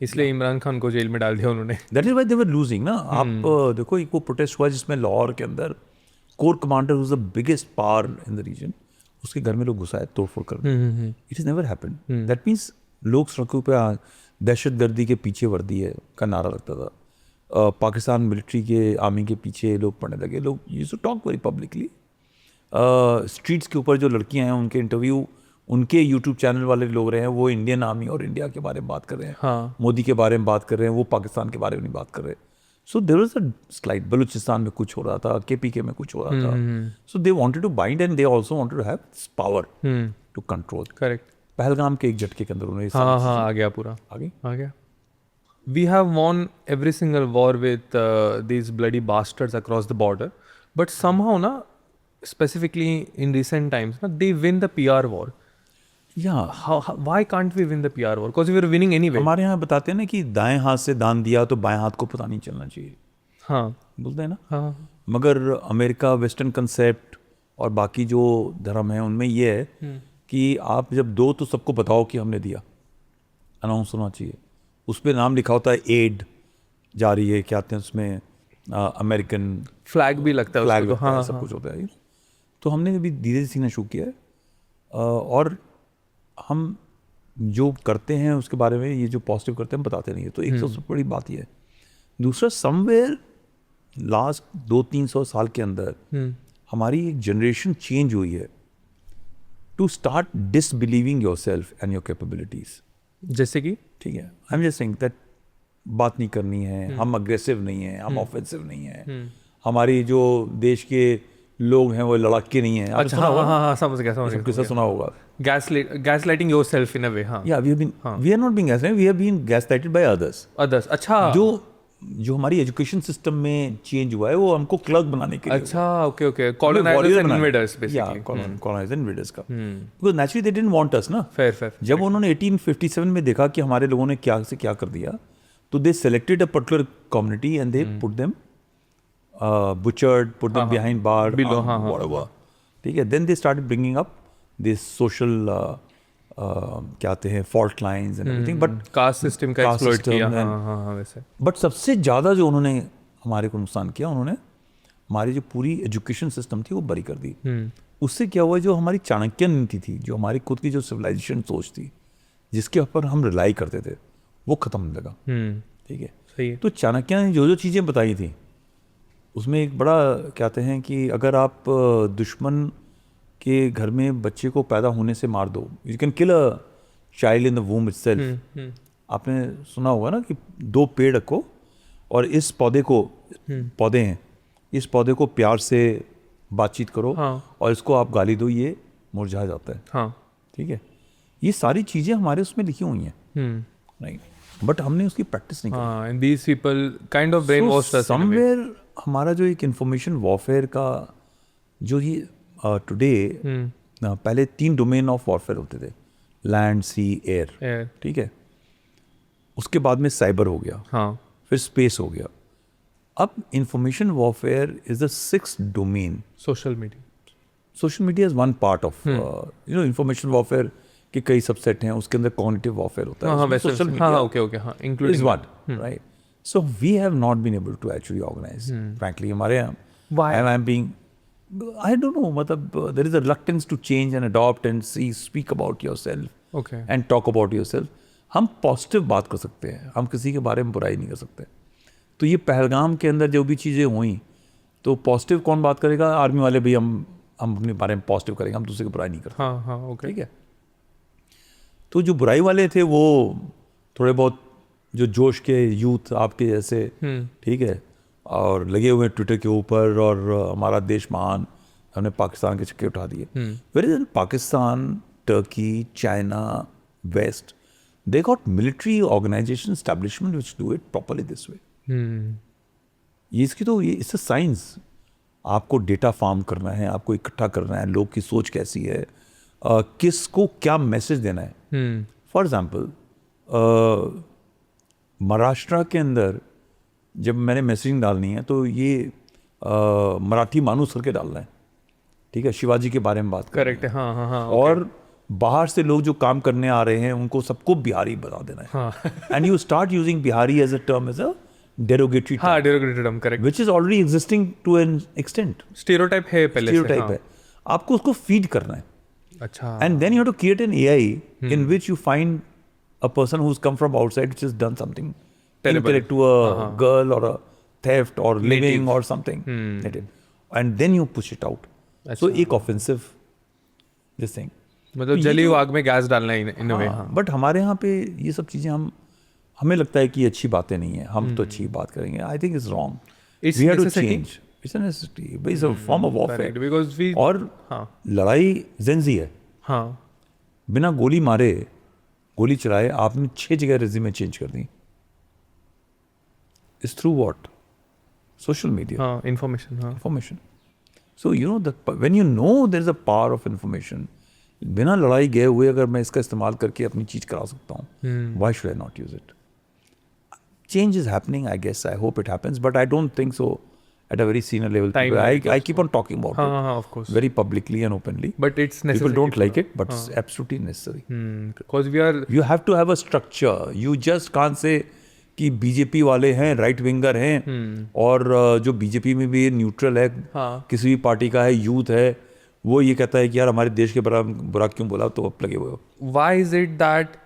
इसलिए इमरान खान को जेल में डाल दिया उन्होंने. That is why they were losing ना. आप देखो एक वो प्रोटेस्ट हुआ जिसमें लाहौर के अंदर core commander who's the biggest power in the region, उसके घर में लोग घुसाए तोड़फोड़ कर. It is never happened. That means लोग सड़कों पे दहशतगर्दी के पीछे वर्दी है का नारा लगता था. पाकिस्तान मिलिट्री के आर्मी के पीछे लोग पढ़ने लगे. लोग used to talk very publicly. Streets के ऊपर जो लड़कियां हैं उनके इंटरव्यू उनके यूट्यूब चैनल वाले लोग रहे हैं, वो इंडियन आर्मी और इंडिया के बारे में बात कर रहे हैं. हाँ. मोदी के बारे में बात कर रहे हैं, वो पाकिस्तान के बारे में नहीं बात कर रहे. So there was a slide. Balochistan में कुछ हो रहा था, केपीके में कुछ हो रहा था. So they wanted to bind and they also wanted to have power to control. Correct. Pahalgam के एक झटके के अंदर उन्होंने हाँ आ गया पूरा. आ गया. We have won every single war with these bloody bastards across the border, but somehow na, specifically in recent times na, they win the PR war. Yeah. Why can't we win the PR war? Because we were winning anyway. हमारे यहाँ बताते हैं ना कि दाएं हाथ से दान दिया तो बाएं हाथ को पता नहीं चलना चाहिए. हाँ. बोलते हैं ना. हाँ. मगर अमेरिका वेस्टर्न कंसेप्ट और बाकी जो धर्म है उनमें ये है कि आप जब दो तो सबको बताओ कि हमने दिया, अनाउंस होना चाहिए. उस पर नाम लिखा होता है एड जा रही है, क्या आते हैं उसमें अमेरिकन फ्लैग भी लगता है, फ्लैग उसको. हाँ, सब कुछ होता है. तो हमने अभी धीरे धीरे सीखना शुरू किया है. और हम जो करते हैं उसके बारे में ये जो पॉजिटिव करते हैं हम बताते नहीं है. तो एक सबसे बड़ी बात ये है. दूसरा, समवेयर लास्ट 200-300 साल के अंदर हमारी एक जनरेशन चेंज हुई है to start disbelieving yourself and your capabilities. जैसे कि ठीक है, I am just saying that बात नहीं करनी है, हम अग्रेसिव नहीं हैं, हम ऑफेंसिव नहीं हैं, हमारी जो देश के लोग हैं वो लड़ाके नहीं हैं. अच्छा. हाँ समझ गया. किसका सुना होगा gaslighting yourself in a way. हाँ. Yeah, we are not being gaslighted, we are being gaslighted by others. अच्छा. जो हमारी एजुकेशन सिस्टम में चेंज हुआ है वो हमको क्लर्क बनाने के लिए. अच्छा. Okay. colonizers and invaders basically. colonizers and invaders का. Because naturally they didn't want us ना. Fair. जब उन्होंने 1857 में देखा कि हमारे लोगों ने क्या से क्या कर दिया, तो they selected a particular community and they put them butchered, put them behind bar, whatever. ठीक है. Then they started bringing up this social क्या आते हैं fault lines and everything, but caste system का एक्सप्लॉइट किया. हाँ वैसे. बट सबसे ज़्यादा जो उन्होंने हमारे को नुकसान किया, उन्होंने हमारी जो पूरी एजुकेशन सिस्टम थी वो बरी कर दी. उससे क्या हुआ, जो हमारी चाणक्य नीति थी, जो हमारी खुद की जो सिविलाइजेशन सोच थी, जिसके ऊपर हम रिलाई करते थे, वो ख़त्म होने लगा. ठीक है. सही है. तो चाणक्य ने जो चीज़ें बताई थी उसमें एक बड़ा कहते हैं कि अगर आप दुश्मन के घर में बच्चे को पैदा होने से मार दो, you can kill a child in the वूम itself. आपने सुना होगा ना कि 2 पेड़ रखो और इस पौधे को पौधे हैं, इस पौधे को प्यार से बातचीत करो. हाँ. और इसको आप गाली दो, ये मुरझा जाता है. हाँ. ठीक है. ये सारी चीज़ें हमारे उसमें लिखी हुई हैं. राइट. बट हमने उसकी प्रैक्टिस नहीं की. And these people kind of brain washed us. Somewhere हमारा जो एक इंफॉर्मेशन वॉरफेयर का जो ये टुडे पहले 3 डोमेन ऑफ वॉरफेयर होते थे, लैंड, सी, एयर, ठीक है। उसके बाद में साइबर हो गया, हाँ, फिर स्पेस हो गया। अब information warfare is the 6th domain. Social media, social media is one part of information warfare के कई सबसेट हैं, उसके अंदर कॉग्निटिव वॉरफेयर होता है। हाँ, उसमें वैसे सोशल हाँ, मीडिया ओके, हाँ, is including one, right? So we have not been able to actually organize. Frankly, हमारे यहाँ, Why? and I'm being, I don't know, मतलब there is a reluctance to change and adopt and speak about yourself okay, and talk about yourself. हम positive बात कर सकते हैं, हम किसी के बारे में बुराई नहीं कर सकते। तो ये पहलगाम के अंदर जो भी चीज़ें हुई, तो पॉजिटिव कौन बात करेगा? आर्मी वाले भी हम अपने बारे में पॉजिटिव करेंगे, हम दूसरे की बुराई नहीं करते, हाँ, हाँ, ओके, ठीक है। तो जो बुराई वाले थे वो थोड़े बहुत जो जोश के यूथ आपके जैसे, ठीक है, और लगे हुए ट्विटर के ऊपर, और हमारा देश महान, हमने पाकिस्तान के छक्के उठा दिए। Where is Pakistan, Turkey, China, west, they got military organization establishment which do it properly this way. ये इसकी तो ये इससे साइंस, आपको डेटा फार्म करना है, आपको इकट्ठा करना है, लोग की सोच कैसी है, किसको क्या मैसेज देना है। फॉर एग्जाम्पल महाराष्ट्र के अंदर जब मैंने मैसेजिंग डालनी है तो ये मराठी मानुस करके डालना है, ठीक है, शिवाजी के बारे में बात करनी करेक्ट है, हाँ, हाँ, हाँ, और बाहर से लोग जो काम करने आ रहे हैं उनको सबको बिहारी बता देना है। And you start using Bihari as a term, as a derogatory, हाँ, derogatory term, correct, which is already existing to an extent, stereotype है पहले से, स्टीरियोटाइप हाँ, है। आपको उसको फीड करना है, अच्छा, and then you have to create an AI in which you find a person who's come from outside which has done something Terrible. incorrect to a girl or a theft or living or something native, and then you push it out. So एक offensive this thing, मतलब जली हुई आग में gas डालना है इन वे, हाँ, but हमारे यहाँ पे ये सब चीज़ें हमें लगता है कि ये अच्छी बातें नहीं है, हम तो अच्छी बात करेंगे। I think it's wrong, It's we have to necessity. Change, it's a necessity, but it's a form of correct, warfare. because we, और हाँ, लड़ाई जेंजी है, हाँ, बिना गोली मारे, गोली चलाए आपने 6 जगह रेज़्यूमे चेंज कर दी। It's through what? Social media, हाँ, इन्फॉर्मेशन, हाँ, information. So you know the when you know there is a power of information, बिना लड़ाई गए हुए अगर मैं इसका इस्तेमाल करके अपनी चीज़ करा सकता हूँ, why should I not use it? Change is happening, I guess. I hope it happens, but I don't think so at a very senior level. Time I keep on talking about हाँ, it हाँ, of course, very publicly and openly. but it's necessary. People don't like it, but it's absolutely necessary. Because we are, You have to have a structure. You just can't say कि BJP वाले हैं, right winger हैं, और जो BJP में भी neutral है, हाँ, किसी भी पार्टी का है, यूथ है, वो ये कहता है कि यार हमारे देश के बुरा क्यों बोला, तो अब लगे हुए हो। why is it that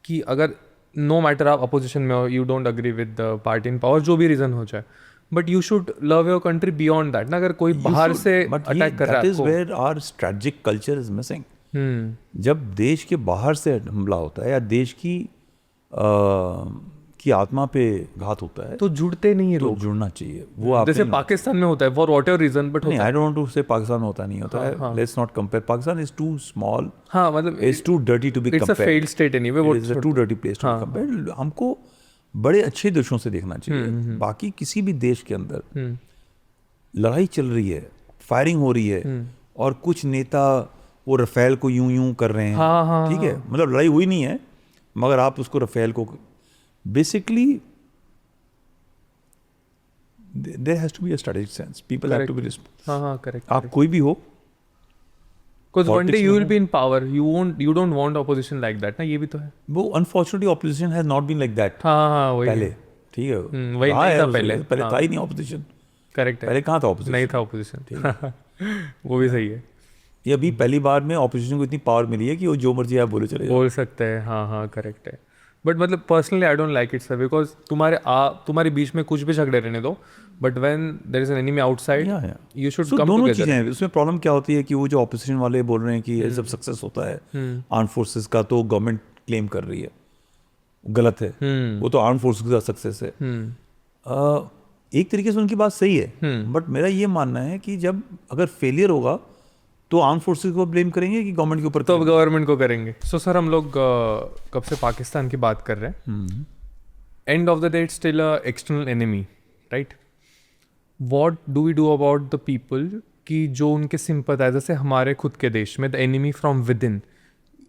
कि अगर नो मैटर आप अपोजिशन में हो, you don't agree with the party in power, जो भी रीजन हो जाए, but you should love your country beyond that ना। अगर कोई बाहर से अटैक कर रहा है that is आपको, where our strategic culture is missing. जब देश के बाहर से हमला होता है या देश की आत्मा पे घात होता है, तो जुड़ते नहीं है तो लोग, जुड़ना चाहिए। वो आप जैसे पाकिस्तान में होता है for whatever reason, but नहीं, आई डोंट वांट टू से पाकिस्तान में होता नहीं होता है। Let's not compare, Pakistan is too small, हाँ, मतलब is too dirty to be it's a compared, failed state anyway, वो it is a too dirty place to be compared. हमको बड़े अच्छे देशों से देखना चाहिए। बाकी किसी भी देश के अंदर लड़ाई चल रही है, फायरिंग हो रही है, और कुछ नेता वो रफेल को यूं यूं कर रहे हैं, हाँ, ठीक है, मतलब लड़ाई हुई नहीं है, मगर आप उसको रफेल को basically there has to be a strategic sense, people have to be responsible. हाँ, करेक्ट, आप कोई भी हो, because one day politics you में विल हो। Be in power, you don't want opposition like that ना, ये भी तो है। वो unfortunately opposition has not been like that हाँ, वही पहले, ठीक है, वही रहा नहीं है था उस पहले, वजह से, पहले था ही नहीं ऑपोजिशन, करेक्ट है, पहले कहाँ था ऑपोजिशन? नहीं था ऑपोजिशन, वो भी सही है, ये अभी पहली बार में ऑपोजिशन को इतनी पावर मिली है कि वो जो मर्जी आप बोले चले जाओ। बोल सकते हैं, हाँ, करेक्ट है। बट मतलब personally I don't like it sir, because तुम्हारे बीच में कुछ भी झगड़े रहने दो, but when there is an enemy outside, you should come दोनों टुगेदर। चीजें हैं उसमें। प्रॉब्लम क्या होती है कि वो जो ऑपोजिशन वाले बोल रहे हैं कि जब सक्सेस होता है आर्म फोर्सेस का, तो गवर्नमेंट क्लेम कर रही है, गलत है, वो तो आर्म फोर्सेस का सक्सेस है। एक तरीके से उनकी बात सही है, बट मेरा ये मानना है कि जब अगर फेलियर होगा तो आर्म फोर्सेस को ब्लेम करेंगे कि गवर्नमेंट के ऊपर? तो गवर्नमेंट को करेंगे। सो सर हम लोग कब से पाकिस्तान की बात कर रहे हैं, end of the day it's still a external enemy, right? What do we do about the people कि जो उनके सिंपथाइजर्स है हमारे खुद के देश में, the enemy from within,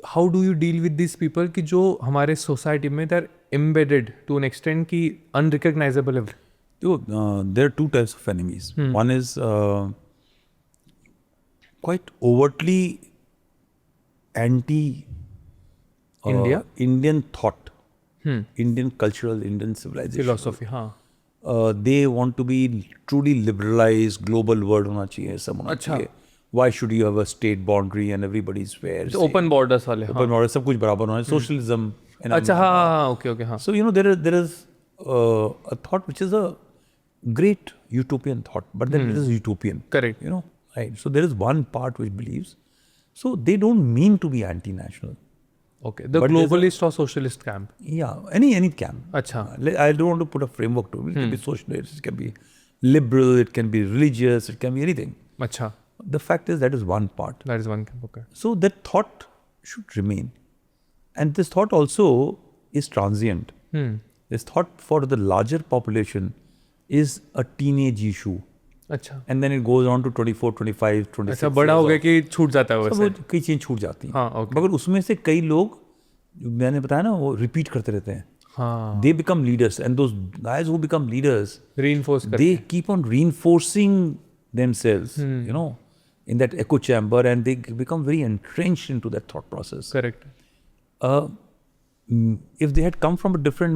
how do you deal with this people कि जो हमारे सोसाइटी में they are embedded to an extent की अनरिकग्नाइजेबल है? There are two types of enemies. One is quite overtly anti India? Indian thought, Indian cultural, Indian civilization. Philosophy, हाँ. They want to be truly liberalized, global world होना चाहिए, सब होना अच्छा. चाहिए. Why should you have a state boundary and everybody's fair? तो open borders वाले, हाँ. Open border, सब कुछ बराबर होना है. Socialism. अच्छा, हाँ, ओके ओके, हाँ. So there is a thought which is a great utopian thought, but then it is utopian. Correct. Right? So there is one part which believes. So they don't mean to be anti-national. Okay, the But there's globalist or socialist camp. Yeah, any camp. अच्छा. I don't want to put a framework to it. It can be socialist, it can be liberal, it can be religious, it can be anything. अच्छा, The fact is that is one part. that is one camp. Okay. So that thought should remain. And this thought also is transient. This thought for the larger population is a teenage issue. अच्छा. And then it goes on to 24, 25, 26. अच्छा, बड़ा हो गया कि छूट जाता है सब वैसे. वो कई चीज़ें छूट जाती हैं. हाँ, okay. मगर उसमें से कई लोग, मैंने बताया ना, वो रिपीट करते रहते हैं. हाँ. They become leaders, and those guys who become leaders, Reinforce करके. they keep on reinforcing themselves, in that echo chamber, and they become very entrenched into that thought process. Correct. If they had come from a different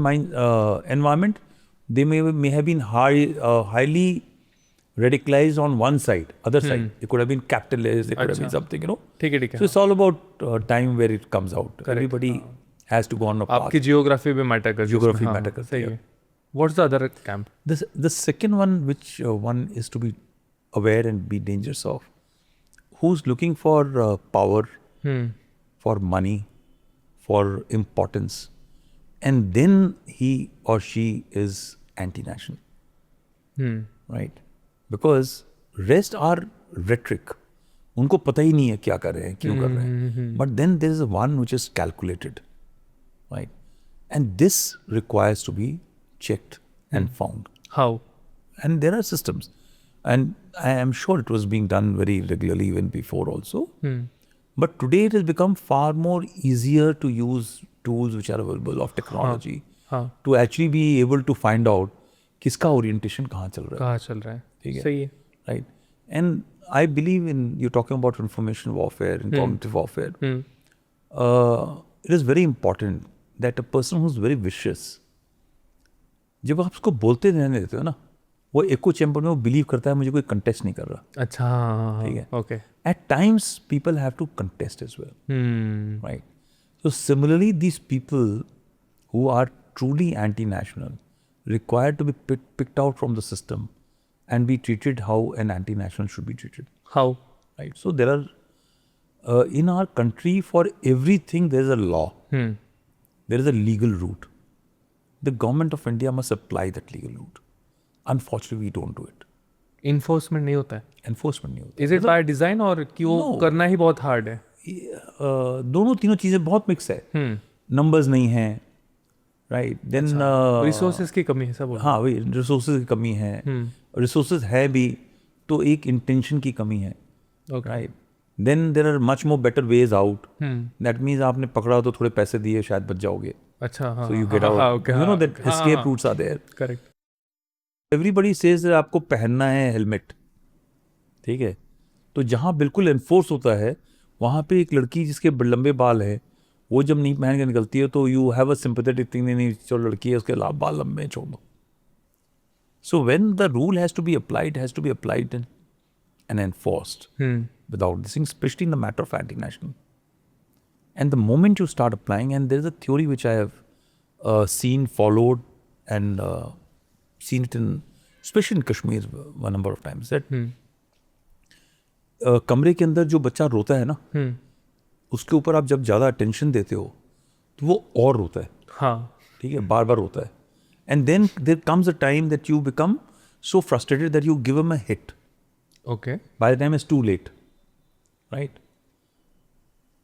environment, they may have been highly radicalized on one side, other side. It could have been capitalist, it could have been something, ठीक है, ठीक है. So it's all about time where it comes out. Everybody has to go on a path. आपकी geography भी matter करती है. Geography उसमें, हाँ, matter करती सही है. है. What's the other camp? The second one, which one is to be aware and be dangerous of, who's looking for power, for money, for importance, and then he or she is anti-national. Right? Because rest are rhetoric. उनको पता ही नहीं है क्या कर रहे हैं, क्यों कर रहे हैं. But then there is one which is calculated. Right? And this requires to be checked and found. How? And there are systems. And I am sure it was being done very regularly even before also. But today it has become far more easier to use tools which are available of technology to actually be able to find out किसका orientation कहाँ चल रहा है. कहाँ चल रहा है. ठीक है. सही है. Right? And I believe in, you're talking about information warfare and cognitive warfare. It is very important that a person who's very vicious, जब आप उसको बोलते रहने देते हो ना, वो एको चैम्बर में वो बिलीव करता है मुझे कोई कंटेस्ट नहीं कर रहा. अच्छा, ठीक है. Okay. At times people have to contest as well. Right? So similarly, these people who are truly anti-national require to be picked out from the system and be treated how an anti-national should be treated. How? Right? So there are, in our country, for everything there is a law. There is a legal route. The government of India must apply that legal route. Unfortunately, we don't do it. Enforcement नहीं होता है. Enforcement नहीं होता. Is it by design और कि वो करना ही बहुत hard है? दोनों तीनों चीज़ें बहुत मिक्स है. Numbers नहीं हैं. Right? Then Resources की कमी है सब. हाँ, वही resources की कमी है. Resources है भी तो एक intention की कमी है. Okay. Right? Then there are much more better ways out. That means आपने पकड़ा तो थोड़े पैसे दिए शायद बच जाओगे. अच्छा, हाँ. So you get out. Okay, you know that escape routes are there. Correct. Everybody says that आपको पहनना है हेलमेट. ठीक है. तो जहाँ बिल्कुल एनफोर्स होता है वहाँ पे एक लड़की जिसके लंबे बाल है वो जब नहीं पहन के निकलती है तो you have a sympathetic thing, नहीं चलो लड़की है उसके बाल लंबे छोड़ दो. So when the rule has to be applied, has to be applied and enforced without this thing, especially in the matter of anti-national. And the moment you start applying, and there is a theory which I have seen, followed, and seen it in, especially in Kashmir, a number of times, that कमरे के अंदर जो बच्चा रोता है ना, उसके ऊपर आप जब ज़्यादा अटेंशन देते हो तो वो और रोता है. हाँ. ठीक है, बार बार रोता है. And then there comes a time that you become so frustrated that you give him a hit. Okay. By the time it's too late. Right?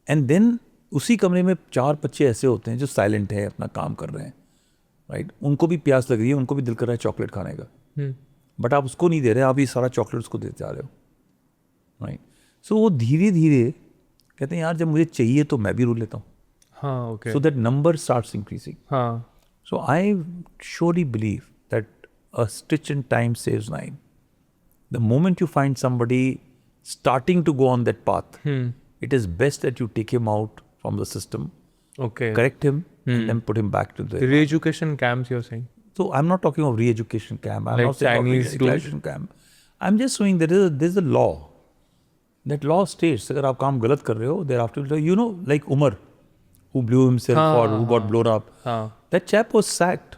And then उसी कमरे में 4 बच्चे ऐसे होते हैं जो साइलेंट है, अपना काम कर रहे हैं. राइट? उनको भी प्यास लग रही है, उनको भी दिल कर रहा है चॉकलेट खाने का. बट आप उसको नहीं दे रहे, आप ये सारा चॉकलेट उसको देते जा रहे हो. राइट. सो वो धीरे धीरे कहते हैं यार जब मुझे चाहिए तो मैं भी रूल लेता हूँ. हाँ okay. So that number starts increasing. हाँ. So I surely believe that a stitch in time saves nine. The moment you find somebody starting to go on that path, it is best that you take him out from the system, Okay. correct him, and then put him back to the. Re-education camps you're saying? So I'm not talking of re-education camp. I'm Like not saying Chinese of re-education camp. I'm just saying there's a law. That law states अगर आप काम गलत कर रहे हो, thereafter you know like Umar, who blew himself or who got blown up. That chap was sacked.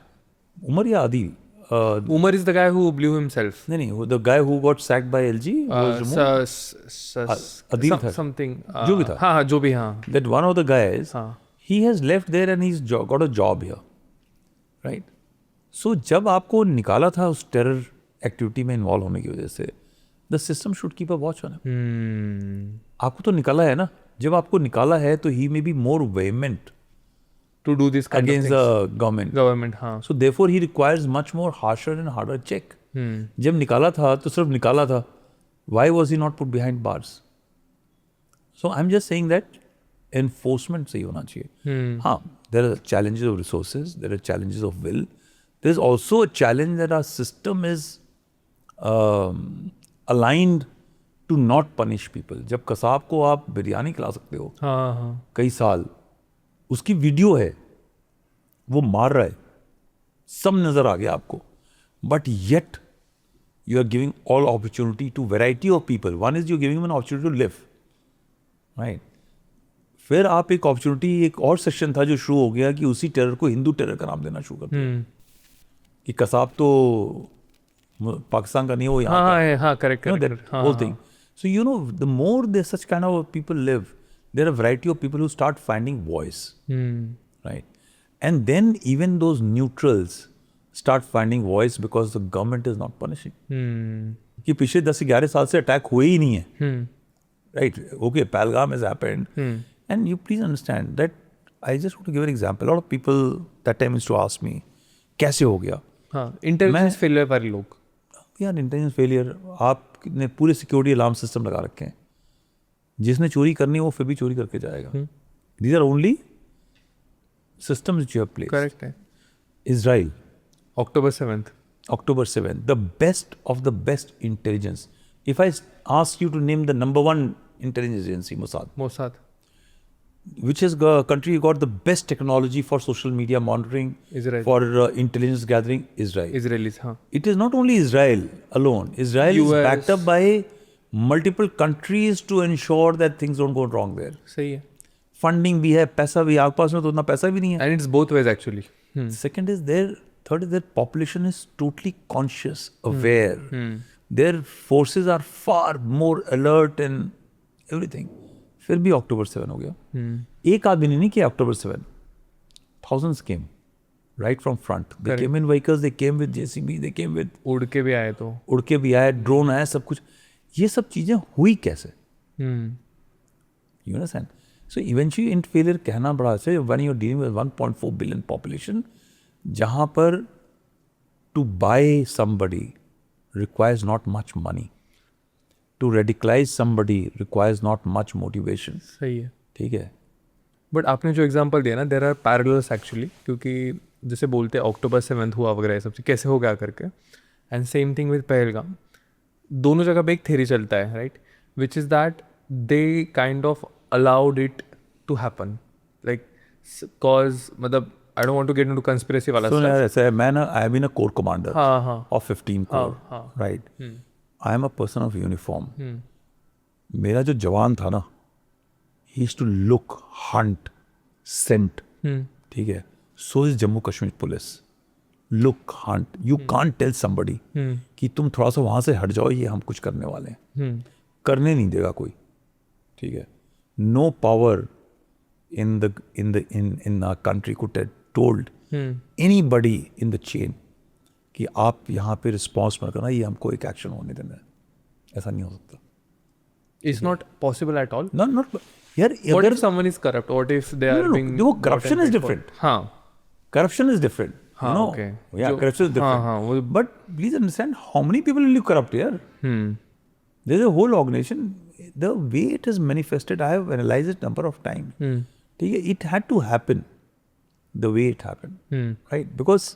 Umar या Adil? Umar is the guy who blew himself. नहीं, the guy who got sacked by LG was removed. Adil था. Something. जो भी था. हाँ जो भी हाँ. That one of the guys, he has left there and he's got a job here, right? So जब आपको निकाला था उस terror activity में involve होने की वजह से, the system should keep a watch on him. आपको तो निकाला है ना. जब आपको निकाला है तो he may be more vehement to do this kind against of things. the government. Government, हाँ. So therefore he requires much more harsher and harder check. जब निकाला था तो सिर्फ निकाला था. Why was he not put behind bars? So I'm just saying that enforcement सही होना चाहिए. हाँ, there are challenges of resources, there are challenges of will. There is also a challenge that our system is aligned to not punish people. जब कसाब को आप बिरयानी खिला सकते हो कई साल, उसकी वीडियो है, वो मार रहा है, सब नजर आ गया आपको, but yet you are giving all opportunity to variety of people. One is you giving them an opportunity to live, right? फिर आप एक opportunity, एक और सेक्शन था जो शुरू हो गया कि उसी टेरर को हिंदू टेरर का नाम देना शुरू कर दिया कि कसाब तो पाकिस्तान का नहीं, वो यहाँ का है. हाँ correct. That whole thing. So you know, the more there's such kind of people live, there are a variety of people who start finding voice, right? And then even those neutrals start finding voice because the government is not punishing. कि पिछले 10-11 साल से attack हुए ही नहीं है, right? Okay, Pahalgam has happened, and you please understand that. I just want to give an example. A lot of people that time used to ask me, कैसे हो गया? हाँ, intelligence failure वाले लोग. यार इंटेलिजेंस फेलियर, आपने पूरे security alarm system लगा रखे हैं. जिसने चोरी करनी है वो फिर भी चोरी करके जाएगा. These are only systems which you have placed. Correct है. Israel, October 7th. October 7th, the best of the best intelligence. If I ask you to name the number one intelligence agency, Mossad, which is a country got the best technology for social media monitoring, Israel. for intelligence gathering, Israel. Israelis, हाँ. It is not only Israel alone. Israel is US. backed up by multiple countries to ensure that things don't go wrong there. सही है. Funding भी है, पैसा भी, आपके पास में तो उतना पैसा भी नहीं है. And it's both ways actually. Second is third is their population is totally conscious, aware. Their forces are far more alert and everything. फिर भी October 7 हो गया. एक आदमी ने नहीं किया October 7. Thousands came right from front. They came in vehicles, they came with JCB, they came with उड़ के भी आए तो. उड़ के भी आए, ड्रोन आया, सब कुछ. ये सब चीजें हुई कैसे? You understand? So eventually in failure कहना बड़ा से when you're dealing with 1.4 billion population, जहाँ पर to buy somebody requires not much money. To radicalize somebody requires not much motivation. सही है. ठीक है. बट आपने जो एग्जांपल दिया ना, देयर आर पैरेलल्स एक्चुअली, क्योंकि जैसे बोलते हैं October 7th हुआ वगैरह सब चीज़ कैसे हो गया करके, and same thing with Pahalgam. दोनों जगह पे एक थ्योरी चलता है, right, which is that they kind of allowed it to happen, like cause मतलब I don't want to get into conspiracy वाला So stuff. ऐसा है, मैं ना I been a core commander हाँ of 15 corps, right? I am a person of uniform. मेरा जो जवान था ना, he used to look, hunt, scent. ठीक है. So is Jammu Kashmir police. Look, hunt. You can't tell somebody कि तुम थोड़ा सा वहाँ से हट जाओ, ये हम कुछ करने वाले हैं. करने नहीं देगा कोई. ठीक है. No power in our country could have told anybody in the chain कि आप यहाँ पे रिस्पॉन्स मत करना, ये हमको एक एक्शन होने देना है. ऐसा नहीं हो सकता. It's not possible at all. Not यार. What if someone is corrupt? What if they are being देखो, corruption is different. हाँ. Corruption is different. हाँ, you know? okay. Yeah, corruption is different. हाँ, वो. But please understand how many people will you corrupt here? There's a whole organization. the way it is manifested, I have analyzed it number of times. ठीक है, it had to happen the way it happened, right? Because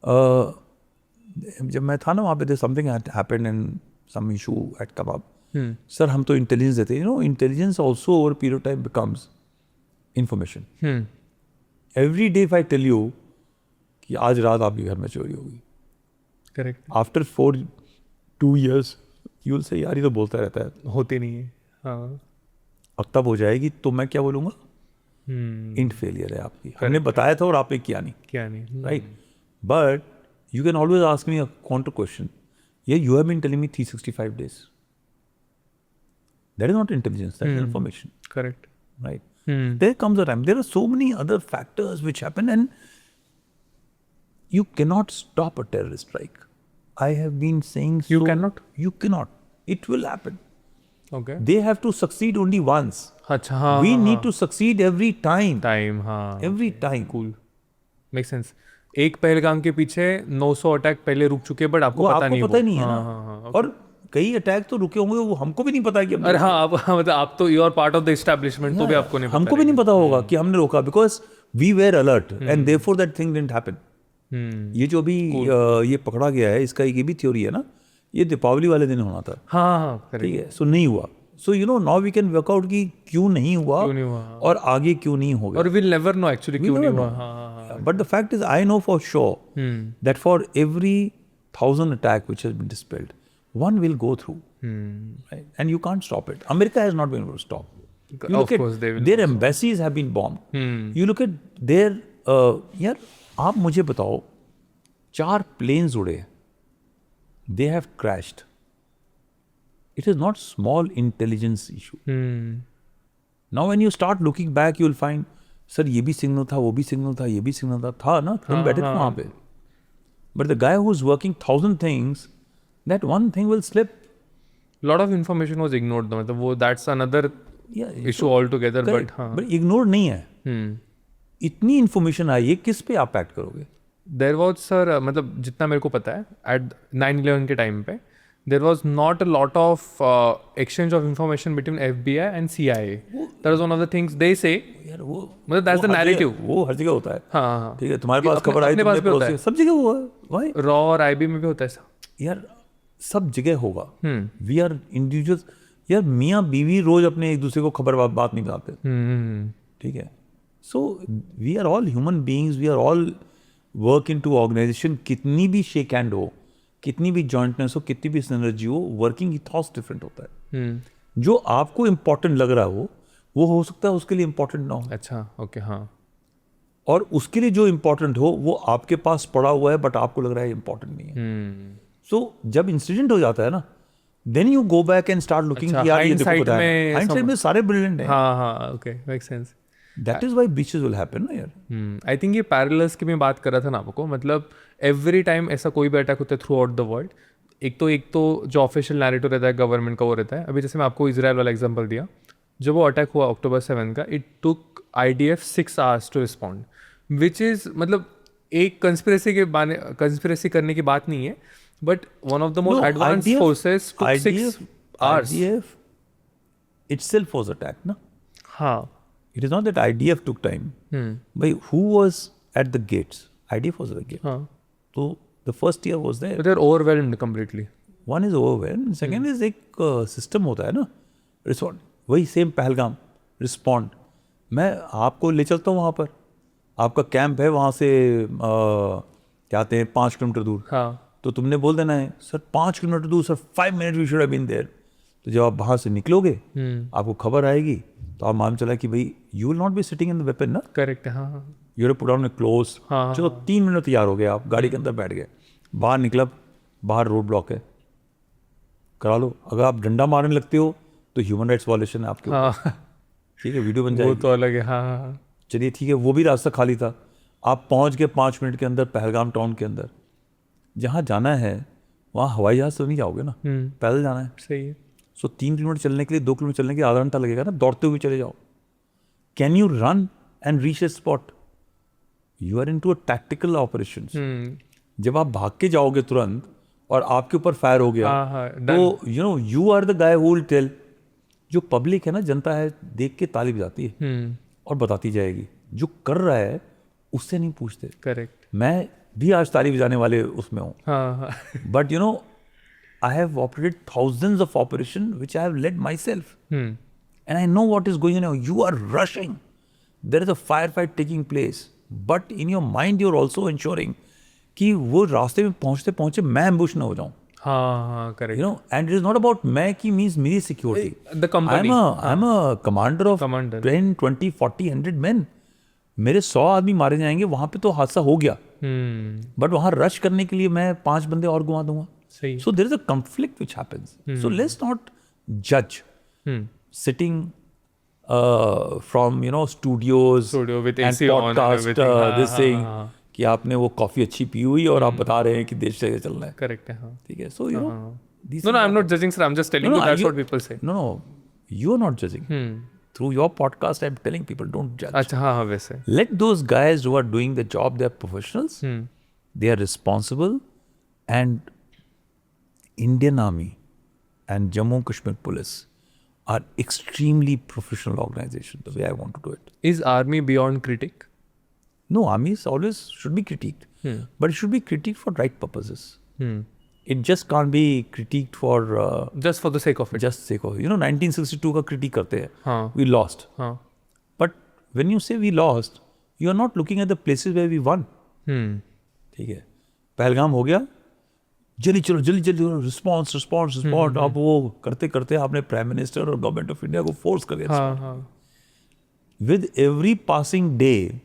जब मैं था ना वहाँ पे, there's something had happened and some issue had come up. Sir हम तो इंटेलिजेंस देते हैं, intelligence also over period of time becomes information. Every day if I tell you कि आज रात आपके घर में चोरी होगी, correct, after 2 years you will say यार ये तो बोलता रहता है, होती नहीं है. हाँ, और तब हो जाएगी तो मैं क्या बोलूँगा, इंट फेलियर है आपकी, हमने बताया था और आपने किया नहीं, क्या नहीं, right? But you can always ask me a counter question, ये you have been telling me 365 days. That is not intelligence, that is information. Correct. Right? There comes a time. There are so many other factors which happen, and you cannot stop a terrorist strike. I have been saying You cannot? You cannot. It will happen. Okay. They have to succeed only once. अच्छा, हाँ, We need to succeed every time. Time, हाँ, Every time. Cool, make sense. एक पहलगाम के पीछे 900 attack पहले रुक चुके, but आपको वो पता आपको नहीं, पता ही नहीं है हाँ, ना. हाँ, हाँ, और कई अटैक तो रुके होंगे, वो हमको भी नहीं पता कि अरे हाँ, आप मतलब आप तो you are part of the establishment, तो भी आपको नहीं पता, हमको भी नहीं पता होगा कि हमने रोका, because we were alert and therefore that thing didn't happen. ये जो भी ये पकड़ा गया है, इसका ये भी थ्योरी है ना, ये दीपावली वाले दिन होना था. हाँ, हाँ, ठीक है, सो नहीं हुआ. So you know now we can work out कि क्यों नहीं हुआ और आगे क्यों नहीं होगा, और विल नेवर नो एक्चुअली क्यों नहीं हुआ. हाँ, but the fact is I know for sure that for every 1000 attack which has been dispelled, one will go through, right? And you can't stop it. America has not been able to stop. You look course at they will their embassies have been bombed. You look at their यार आप मुझे बताओ, 4 planes उड़े, they have crashed. It is not small intelligence issue. Now when you start looking back, you will find, sir ये भी signal था, वो भी सिग्नल था, ये भी सिग्नल था ना, तुम बैठे थे वहाँ पे. But the guy who's working 1000 things, that one thing will slip. lot of information was ignored though, मतलब वो that's another issue altogether. Correct. But हाँ, but ignored नहीं है. इतनी इन्फॉर्मेशन आई है, किस पे आप एक्ट करोगे? there was sir, मतलब जितना मेरे को पता है at 9/11 के टाइम पे there was not a lot of exchange of information between FBI and CIA. That was one of the things they say. यार वो मतलब that's the narrative. वो हर जगह होता है. हाँ, हाँ, ठीक है, तुम्हारे पास खबर आई, अपने पास भी होता है, सब जगह हुआ है. Why? रॉ और IB में भी होता है सर. यार सब जगह होगा. We are individuals. यार मियाँ बीवी रोज अपने एक दूसरे को खबर बात नहीं बताते. ठीक है, so we are all human beings, we are all work into organization. कितनी भी शेक हैंड हो, कितनी भी जॉइंटनेस हो, कितनी भी सिनर्जी हो, वर्किंग इथॉस डिफरेंट होता है. जो आपको इम्पोर्टेंट लग रहा हो वो हो सकता है उसके लिए इम्पोर्टेंट ना हो. अच्छा, ओके, हाँ. और उसके लिए जो इम्पोर्टेंट हो वो आपके पास पड़ा हुआ है बट आपको लग रहा है इम्पोर्टेंट नहीं है. सो जब इंसिडेंट हो जाता है ना, then you go back and start looking कि यार ये देखो पता है, हाइंडसाइट में सारे ब्रिलियंट हैं. हाँ, हाँ, okay, make sense. That is why breaches will happen ना यार. आई थिंक ये पैरेलल्स की मैं बात कर रहा था ना आपको, मतलब एवरी टाइम ऐसा कोई भी अटैक होता है थ्रू आउट द वर्ल्ड, एक तो जो ऑफिशियल नैरेटिव रहता है गवर्नमेंट का वो रहता है. अभी जैसे मैं आपको इजराइल वाला एग्जांपल दिया, जब वो अटैक हुआ October 7 का, it took IDF 6 hours to respond, which is मतलब एक कंस्पिरेसी करने की बात नहीं है, but one of the most advanced forces took 6 hours. IDF itself was attacked, ना. हाँ. It is not that IDF took time. But who was at the gates? IDF was at the gate. हाँ. So the first year was there. But they're overwhelmed completely. One is overwhelmed. Second is एक system होता है ना, respond. वही same Pahalgam respond. मैं आपको ले चलता हूँ वहाँ पर, आपका कैंप है वहाँ से क्या आते हैं 5 किलोमीटर दूर. हाँ. तो तुमने बोल देना है सर 5 किलोमीटर दूर, sir 5 minutes we should have been there. तो जब आप वहाँ से निकलोगे आपको खबर आएगी, तो आप मालूम चला कि भाई you will not be sitting in the weapon ना. करेक्ट है. हाँ, you have put on A close. चलो 3 मिनट तैयार हो गए, आप गाड़ी के अंदर बैठ गए, बाहर निकला, बाहर रोड ब्लॉक है, करा लो. अगर आप डंडा मारने लगते हो तो ह्यूमन राइट्स वायलेशन है आपके ऊपर. ठीक है, वीडियो बन जाएगी, वो तो अलग है. हाँ. चलिए ठीक है, वो भी रास्ता खाली था, आप पहुंच गए 5 मिनट के अंदर पहलगाम टाउन के अंदर. जहाँ जाना है वहाँ हवाई जहाज से नहीं जाओगे ना, पैदल जाना है. सही है. सो 3 किलोमीटर चलने के लिए 2 किलोमीटर चलने के लिए आधा घंटा लगेगा ना, दौड़ते हुए चले जाओ. Can you run and reach a spot? You are into a tactical operation. जब आप भाग के जाओगे तुरंत और आपके ऊपर फायर हो गया, तो you know you are the guy who will tell जो पब्लिक है ना, जनता है, देख के ताली बजाती है और बताती जाएगी। जो कर रहा है उससे नहीं पूछते। करेक्ट। मैं भी आज ताली बजाने वाले उसमें हूँ, हाँ हाँ but you know I have operated thousands of operations which I have led myself. And I know what is going on. You are rushing. There is a firefight taking place. But in your mind, you're also ensuring कि वो रास्ते में पहुंचते पहुंचे मैं ambush ना हो जाऊं. हाँ correct. You know, and it is not about मैं की means मेरी security. The company. I'm a commander of Commander. 10, 20, 40, 100 men. मेरे 100 आदमी मारे जाएंगे, वहां पे तो हादसा हो गया. बट वहां रश करने के लिए मैं 5 बंदे और घुमा दूंगा. सही। So there is a conflict which happens. So let's not judge sitting from studios Studio with and AC on and podcast everything. this thing कि आपने वो कॉफी अच्छी पी हुई और आप बता रहे हैं कि देश से चल रहा है. करेक्ट है। हाँ। ठीक है. So you know these No, things I'm not judging, sir. I'm just telling you that's what people say. No, you are not judging. Through your podcast I'm telling people don't judge. अच्छा हाँ वैसे। Let those guys who are doing the job, they are professionals. They are responsible. And Indian Army and Jammu and Kashmir Police are extremely professional organizations, the way I want to do it. Is army beyond critic? No, army always should be critiqued. But it should be critiqued for right purposes. It just can't be critiqued for... just for the sake of it. Just sake of it. You know, 1962 का critique करते हैं. हाँ. We lost. हाँ. But when you say we lost, you are not looking at the places where we won. ठीक है. पहलगाम हो गया. जल्दी रिस्पॉन्स. अब वो करते करते आपने प्राइम मिनिस्टर और गवर्नमेंट ऑफ इंडिया को फोर्स कर दिया. With every passing day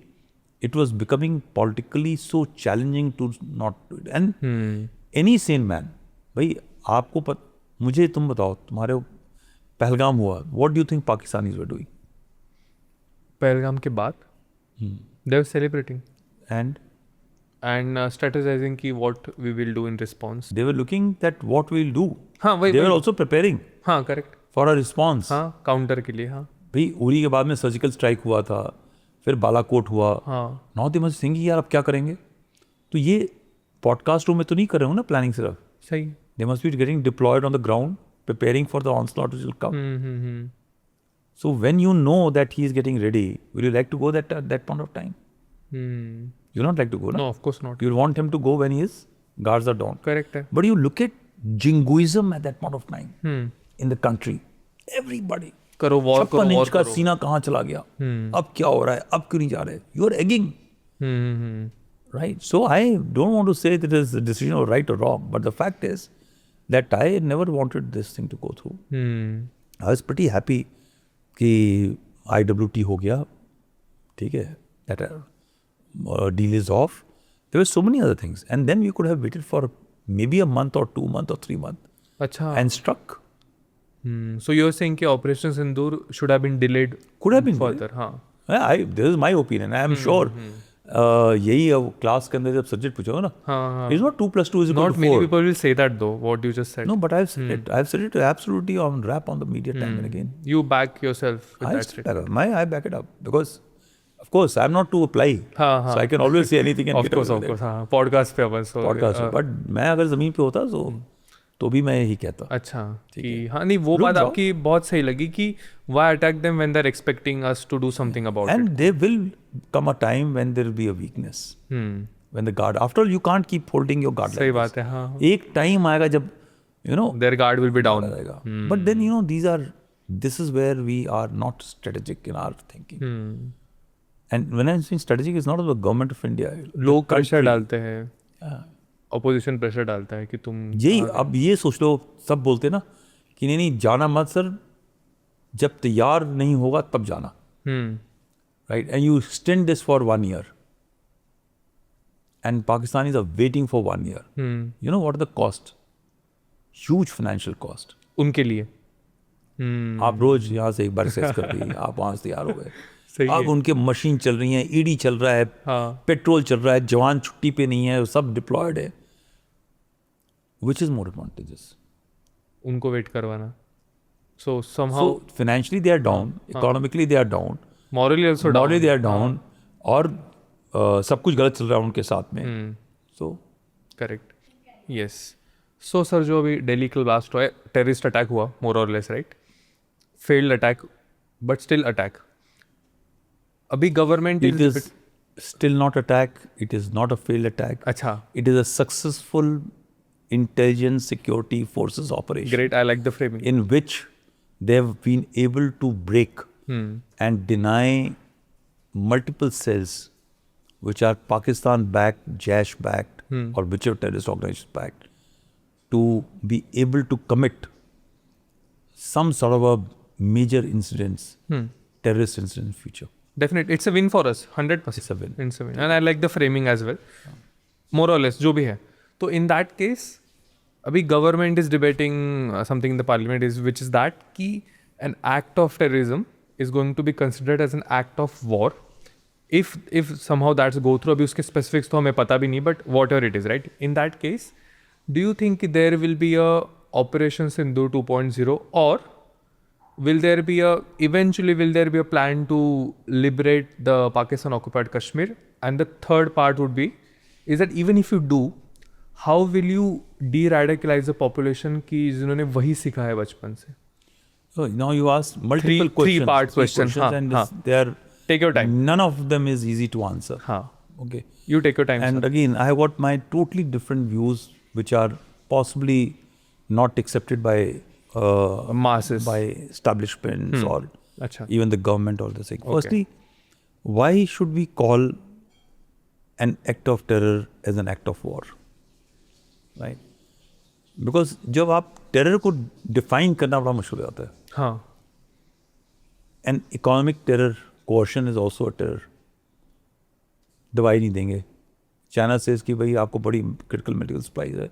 it was becoming politically so challenging to not do it. And any sane man, भाई आपको मुझे तुम बताओ, तुम्हारे पहलगाम हुआ, what do you think Pakistanis were doing? Pahalgam के बाद they were celebrating and strategizing ki what we will do in response. They were looking that what we'll do. हाँ वही. They were also preparing. हाँ correct. For a response. हाँ counter के लिए. हाँ भाई उरी के बाद में सर्जिकल स्ट्राइक हुआ था, फिर बालाकोट हुआ. हाँ. नाउ दे मस्ट थिंक यार अब क्या करेंगे. तो ये पॉडकास्ट रूम में तो नहीं कर रहे हो ना प्लानिंग सिर्फ. सही. They must be getting deployed on the ground, preparing for the onslaught which will come. So when you know that he is getting ready, will you like to go at that point of time? You not like to go, no? Of course not. You want him to go when his guards are down. Correct. But you look at jingoism at that point of time in the country. Everybody. करो war, करो war, का सीना कहाँ चला गया? अब क्या हो रहा है? अब क्यों नहीं जा रहे? You are egging. Right? So I don't want to say that it is a decision or right or wrong, but the fact is that I never wanted this thing to go through. I was pretty happy कि IWT हो गया. ठीक है? That deal is off. There were so many other things, and then we could have waited for maybe a month or 2 months or 3 months. Achha. And struck. So you're saying कि Operation Sindoor should have been delayed. Could have been further. हाँ. This is my opinion. I am sure. यही अब class के अंदर जब subject पूछोगे ना. हाँ. It's not 2 + 2 is equal to 4. Not many people will say that though. What you just said. No, but I've said it. I've said it absolutely on rap on the media time and again. You back yourself with that statement. I back it up because. Of course, I'm not to apply. So I can always say anything and get away with it. Of course, हाँ. Podcast पे अपन. Podcast पे. But मैं अगर ज़मीन पे होता तो भी मैं यही कहता. अच्छा. कि हाँ नहीं वो बात आपकी बहुत सही लगी कि why attack them when they're expecting us to do something about it. And there will come a time when there will be a weakness. When the guard. After all, you can't keep holding your guard. सही बात है हाँ. एक time आएगा जब their guard will be down. But then this is where we are not strategic in our thinking. And when I'm saying strategic, it's not of the government of India. लोग pressure डालते हैं, opposition pressure डालता है कि तुम यही अब ये सोच लो, सब बोलते ना कि नहीं जाना मत सर, जब तैयार नहीं होगा तब जाना. Right? And you extend this for 1 year. And Pakistanis are waiting for 1 year. You know what are the cost? Huge financial cost. उनके लिए. आप रोज यहाँ से एक बार एक्सेस कर दी, आप वहाँ से तैयार हो गए. अब उनके मशीन चल रही हैं, ईडी चल रहा है, पेट्रोल चल रहा है, जवान छुट्टी पे नहीं है, सब डिप्लॉयड है. Which is more advantageous? उनको वेट करवाना. So somehow financially they are down, economically they are down, morally also down. Morally they are down, और सब कुछ गलत चल रहा है उनके साथ में. So correct. Yes. So sir जो अभी दिल्ली का ब्लास्ट हुआ है, टेररिस्ट अटैक हुआ, more or less, right? failed attack, but still attack. अभी government It is still not attack. It is not a failed attack. अच्छा, It is a successful intelligence security forces operation great. I like the framing. in which they have been able to break and deny multiple cells which are Pakistan backed, Jaish backed, or whichever terrorist organization backed, to be able to commit some sort of a major incidents, terrorist incident in future. Definitely, it's a win for us, 100%. It's a win. It's a win. And I like the framing as well. More or less, जो भी है. तो in that case, अभी government is debating something in the parliament which is that कि an act of terrorism is going to be considered as an act of war. If somehow that's go through, अभी उसके specifics तो हमें पता भी नहीं, but whatever it is, right? In that case, do you think there will be a Operation Sindhu 2.0, or will there be a plan to liberate the Pakistan occupied Kashmir? And the third part would be, is that even if you do, how will you de-radicalize the population कि जिन्होंने वही सीखा है बचपन से? So now you asked multiple questions. Three-part question. And हाँ. they are, Take your time. none of them is easy to answer. हाँ. Okay. You take your time. And sir. again, I have got my totally different views, which are possibly not accepted by Masses. by establishments or अच्छा. even the government or the thing. Okay. Firstly, why should we call an act of terror as an act of war? Right? Because जब आप terror को define करना बड़ा मुश्किल हो जाता है. हाँ. And economic terror, coercion is also a terror. दवाई नहीं देंगे. चाइना सेज कि भाई आपको बड़ी क्रिटिकल मेडिकल सप्लाईज है,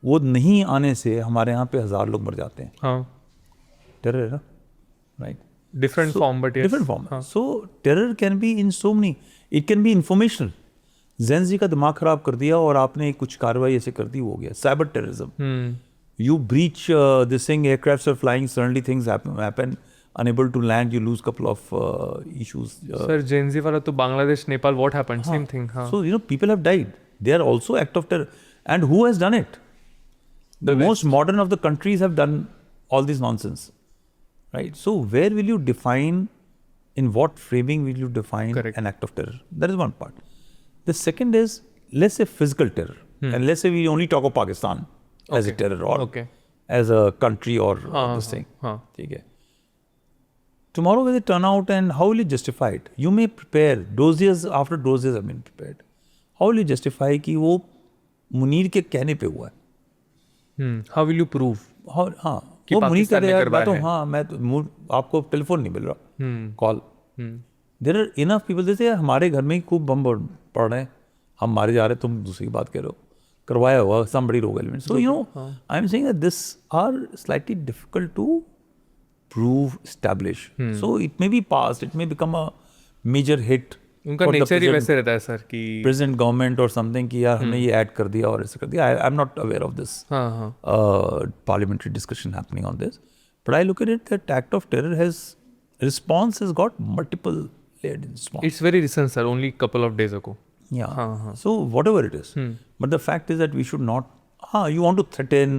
वो नहीं आने से हमारे यहाँ पे 1000 लोग मर जाते हैं. हाँ. टेरर है ना, right? Different form, but yes. Different form. हाँ. So terror can be in so many. It can be informational. Zen जी का दिमाग खराब कर दिया और आपने कुछ कार्रवाई ऐसे कर दी, वो हो गया cyber terrorism. You breach this thing, aircrafts are flying, suddenly things happen, unable to land, you lose couple of issues. Sir, Gen Z वाला तो Bangladesh, Nepal, what happened? Same thing. हाँ. So people have died. They are also act of terror. And who has done it? The most modern of the countries have done all this nonsense, right? So where will you define, in what framing will you define Correct. an act of terror? That is one part. The second is, let's say physical terror, and let's say we only talk of Pakistan as a Okay. terror or Okay. as a country or this thing. हाँ. ठीक है. Tomorrow when they turn out, and how will you justify it? You may prepare dossiers after dossiers have been prepared. How will you justify कि वो मुनीर के कहने पे हुआ है? How will you prove? और हाँ, कि वो मुनीर पाकिस्तान कह ने रहा है, करवाया मैं तो है। हाँ, मैं तो आपको टेलीफोन नहीं मिल रहा, call. There are enough people, जैसे हमारे घर में ही खूब बम पड़ रहे हैं, हम मारे जा रहे हैं, तुम दूसरी बात कह रहे हो, करवाया हुआ somebody rogue element. So I am saying that this are slightly difficult to prove, establish. So it may be passed, it may become a major hit. उनका for the nature he present- वैसे रहता है sir कि present government or something कि यार हमने ये add कर दिया और ऐसे कर दिया. I am not aware of this हाँ हाँ parliamentary discussion happening on this. But I look at it that act of terror response has got multiple layered response. It's very recent sir, only couple of days ago. Yeah. हाँ. So whatever it is. But the fact is that we should not, you want to threaten,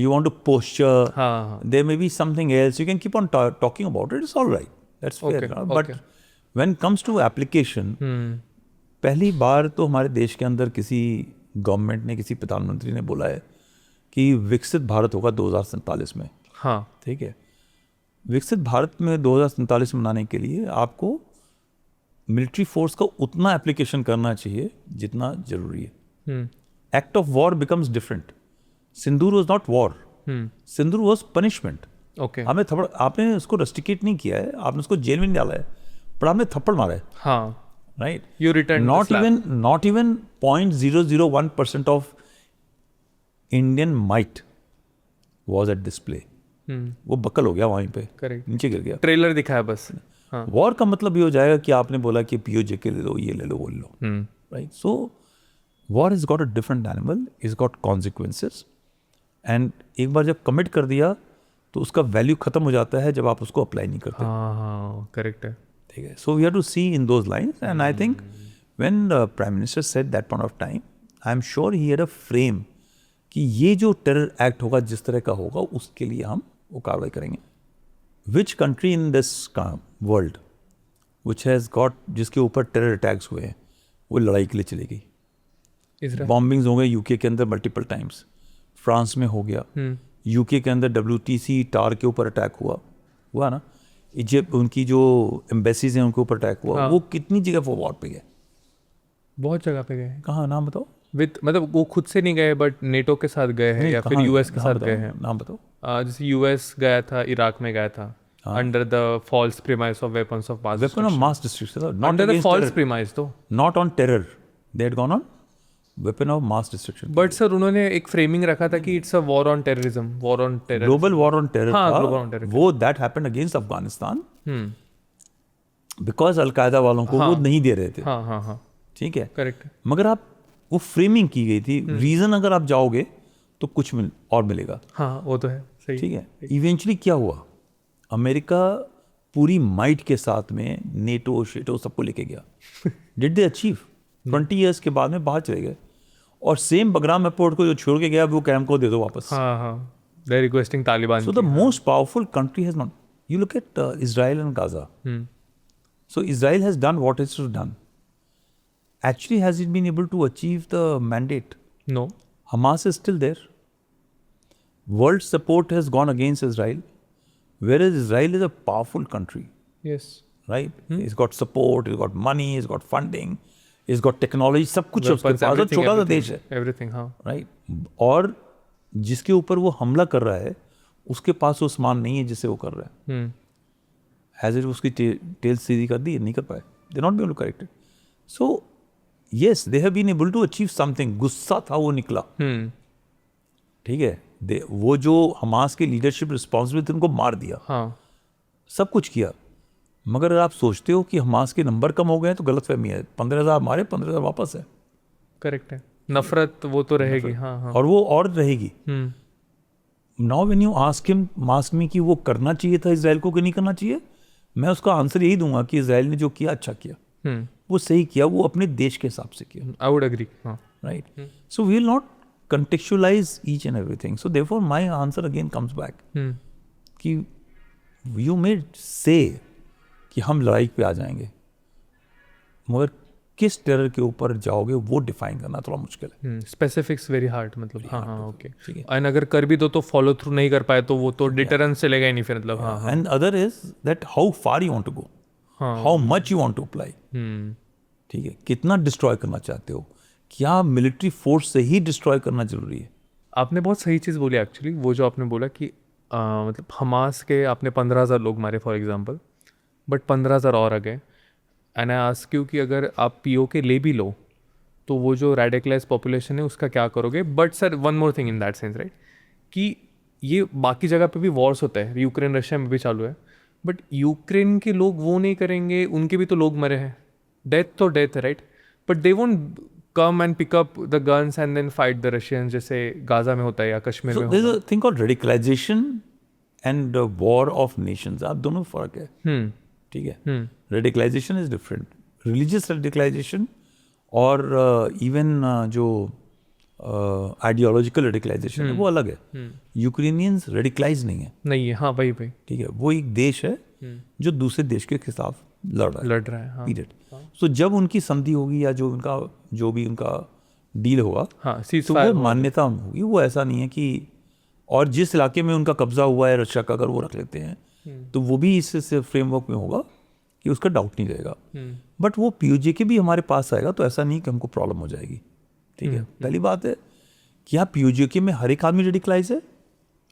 you want to posture, हाँ. there may be something else, you can keep on talking about it, it's all right. That's fair. Okay, ना? But okay. when it comes to application, पहली बार तो हमारे देश के अंदर किसी government ने, किसी प्रधानमंत्री ने बोला है कि विकसित भारत होगा 2047 में. हाँ. ठीक है. विकसित भारत में 2047 बनाने के लिए आपको मिलिट्री फोर्स का उतना एप्लीकेशन करना चाहिए जितना जरूरी है. Act of war becomes different. Sindoor was not war, Sindoor was punishment. Okay. हमें थप्पड़, आपने उसको रस्टिकेट नहीं किया है, आपने उसको जेल में नहीं डाला है, पर आपने थप्पड़ मारा है, हाँ. Right? You returned the slap. Not even 0.001% of Indian might was at display. वो बकल हो गया वहीं पे, Correct. नीचे गिर गया. ट्रेलर दिखाया बस. हाँ. वॉर का मतलब ये हो जाएगा कि आपने बोला कि पीओजे के ले लो, ये ले लो, वो ले लो, right? So war is got a different animal, is got consequences, and एक बार जब कमिट कर दिया तो उसका वैल्यू खत्म हो जाता है जब आप उसको अप्लाई नहीं करते. हाँ, करेक्ट है. ठीक है. So we have to see in those lines, and I think when the prime minister said that point of time, I am sure he had a frame कि ये जो टेरर एक्ट होगा, जिस तरह का होगा, उसके लिए हम वो कार्रवाई करेंगे. Which country in this world which has got, जिसके ऊपर टेरर अटैक्स हुए हैं, वो लड़ाई के लिए चली गई? इसराइल। बॉम्बिंग्स हो गए यूके के अंदर मल्टीपल टाइम्स, फ्रांस में हो गया, यूके के अंदर WTC टार के ऊपर अटैक हुआ ना, इजिप्ट उनकी जो एम्बेसीज हैं उनके ऊपर अटैक हुआ। हाँ। वो कितनी जगह वो वॉर पे गए? बहुत जगह पे गए हैं। कहाँ, नाम बताओ। विद मतलब वो खुद से नहीं गए बट नेटो के साथ गए हैं, नहीं, या फिर कहाँ? US के नाम साथ बताओ, गए हैं। नाम बताओ। जैसे US गया था, इराक में गया था, under the false premise of weapons of mass weapon of mass destruction, under the false premise तो। Not on terror, they had gone on weapon of mass destruction. But sir उन्होंने एक framing रखा था कि it's a war on terrorism, war on terror, global war on terror हाँ, था global on terror। वो, that happened against Afghanistan because al Qaeda वालों को वो नहीं दे रहे थे। हाँ हाँ हाँ, ठीक है, करेक्ट। मगर आप वो फ्रेमिंग की गई थी, रीजन अगर आप जाओगे तो कुछ और मिलेगा। हाँ वो तो है, सही। ठीक है, इवेंचुअली क्या हुआ, अमेरिका पूरी माइट के साथ में नेटो शेटो सबको लेके गया। Did they achieve? 20 ईयर्स के बाद में बाहर चले गए, और सेम बगराम एयरपोर्ट को जो छोड़ के गया वो कैंप को दे दो वापस। हाँ हाँ, they requesting Taliban. So the most powerful country has not, you look at Israel and Gaza. So Israel has done what it has done. Actually, has it been able to achieve the mandate? No. Hamas is still there. World support has gone against Israel, whereas Israel is a powerful country, yes. right? It's got support, it's got money, it's got funding, it's got technology, सब कुछ है उसके पास, और छोटा सा देश है, everything. हाँ, right? और जिसके ऊपर वो हमला कर रहा है उसके पास वो सामान नहीं है जिससे वो कर रहा है। हैज इट उसकी टेल सीधी कर दी? नहीं कर पाए, they not be able to correct it. So yes, they have been able to achieve something. गुस्सा था वो निकला, ठीक है, वो जो हमास के लीडरशिप रिस्पॉन्सिबिलिटी उनको मार दिया, हाँ, सब कुछ किया। मगर अगर आप सोचते हो कि हमास के नंबर कम हो गए तो गलतफहमी है। 15,000 मारे, 15,000 वापस है, करेक्ट है। नफरत वो तो रहेगी। हाँ हाँ, और वो और रहेगी। Now when you ask me कि वो करना चाहिए था इसराइल को कि नहीं करना चाहिए, मैं उसका आंसर यही दूंगा कि इसराइल ने जो किया अच्छा किया, वो सही किया, वो अपने देश के हिसाब से किया। I would agree. हाँ, right. So we will not contextualize each and everything. So therefore my answer again comes back कि you may say कि हम लड़ाई पे आ जाएंगे, मगर किस टेरर के ऊपर जाओगे वो डिफाइन करना थोड़ा मुश्किल है। स्पेसिफिक्स वेरी हार्ड, मतलब। हाँ हाँ, ओके। ठीक है। एंड अगर कर भी दो तो फॉलो थ्रू नहीं कर पाए तो वो तो डिटरेंस चलेगा ही नहीं फिर, मतलब। हाँ हाँ, and other is that how far you want to go, how much you want to apply. ठीक है, कितना डिस्ट्रॉय करना चाहते हो, क्या मिलिट्री फोर्स से ही डिस्ट्रॉय करना जरूरी है? आपने बहुत सही चीज़ बोली एक्चुअली, वो जो आपने बोला कि मतलब हमास के आपने 15,000 लोग मारे फॉर एग्जांपल, बट 15,000 और आ गए। एंड आई आस्क यू कि अगर आप POK ले भी लो तो वो जो रेडिकलाइज पॉपुलेशन है उसका क्या करोगे? But sir one more thing in that sense, right, कि ये बाकी जगह पे भी वॉर्स होता है, यूक्रेन रशिया में भी चालू है, बट यूक्रेन के लोग वो नहीं करेंगे, उनके भी तो लोग मरे हैं, डेथ तो डेथ है, right, but they won't come and pick up the guns and then fight the Russians जैसे गाजा में होता है या कश्मीर में So होता there's a thing called radicalization and war of nations. आप दोनों फर्क है। ठीक है, radicalization is different. Religious radicalization और even जो ideological radicalization है वो अलग है। यूक्रेनियंस रेडिकलाइज नहीं है। नहीं है, हाँ भाई भाई, ठीक है, वो एक देश है जो दूसरे देश के खिलाफ लड़ रहा है। हाँ। पीरियड। सो जब उनकी संधि होगी या जो भी उनका डील होगा, हाँ, तो वो मान्यता होगी। वो ऐसा नहीं है कि, और जिस इलाके में उनका कब्जा हुआ है रशिया का, अगर वो रख लेते हैं तो वो भी इस फ्रेमवर्क में होगा कि उसका डाउट नहीं रहेगा। बट वो POK भी हमारे पास आएगा तो ऐसा नहीं कि हमको प्रॉब्लम हो जाएगी। ठीक है, पहली बात है कि आप POK में हर एक आदमी रेडिकलाइज है?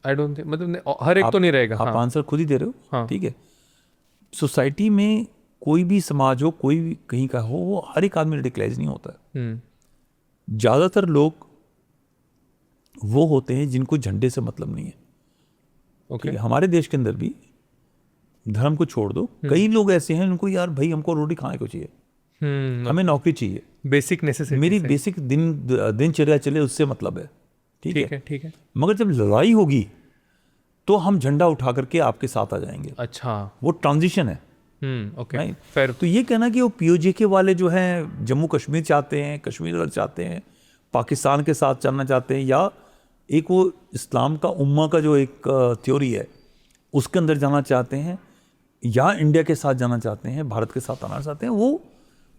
आई डोंट थिंक, मतलब हर एक तो नहीं रहेगा। आप आंसर खुद ही दे रहे हो। हाँ। ठीक है, सोसाइटी में कोई भी समाज हो, कोई भी कहीं का हो, वो हर एक आदमी रेडिकलाइज नहीं होता है। ज़्यादातर लोग वो होते हैं जिनको झंडे से मतलब नहीं है। ओके, हमारे देश के अंदर भी धर्म को छोड़ दो, कई लोग ऐसे हैं उनको, यार भाई हमको रोटी खाने को चाहिए, हमें नौकरी चाहिए, बेसिक नेसेसिटी, मेरी बेसिक दिनचर्या चले उससे मतलब है। ठीक है, ठीक है। मगर जब लड़ाई होगी तो हम झंडा उठा करके आपके साथ आ जाएंगे। अच्छा, वो ट्रांजिशन है। ओके, फिर तो ये कहना कि वो POK वाले जो हैं जम्मू कश्मीर चाहते हैं, कश्मीर अलग चाहते हैं, पाकिस्तान के साथ चलना चाहते हैं, या एक वो इस्लाम का उम्मा का जो एक थ्योरी है उसके अंदर जाना चाहते हैं या इंडिया के साथ जाना चाहते हैं, भारत के साथ आना चाहते हैं, वो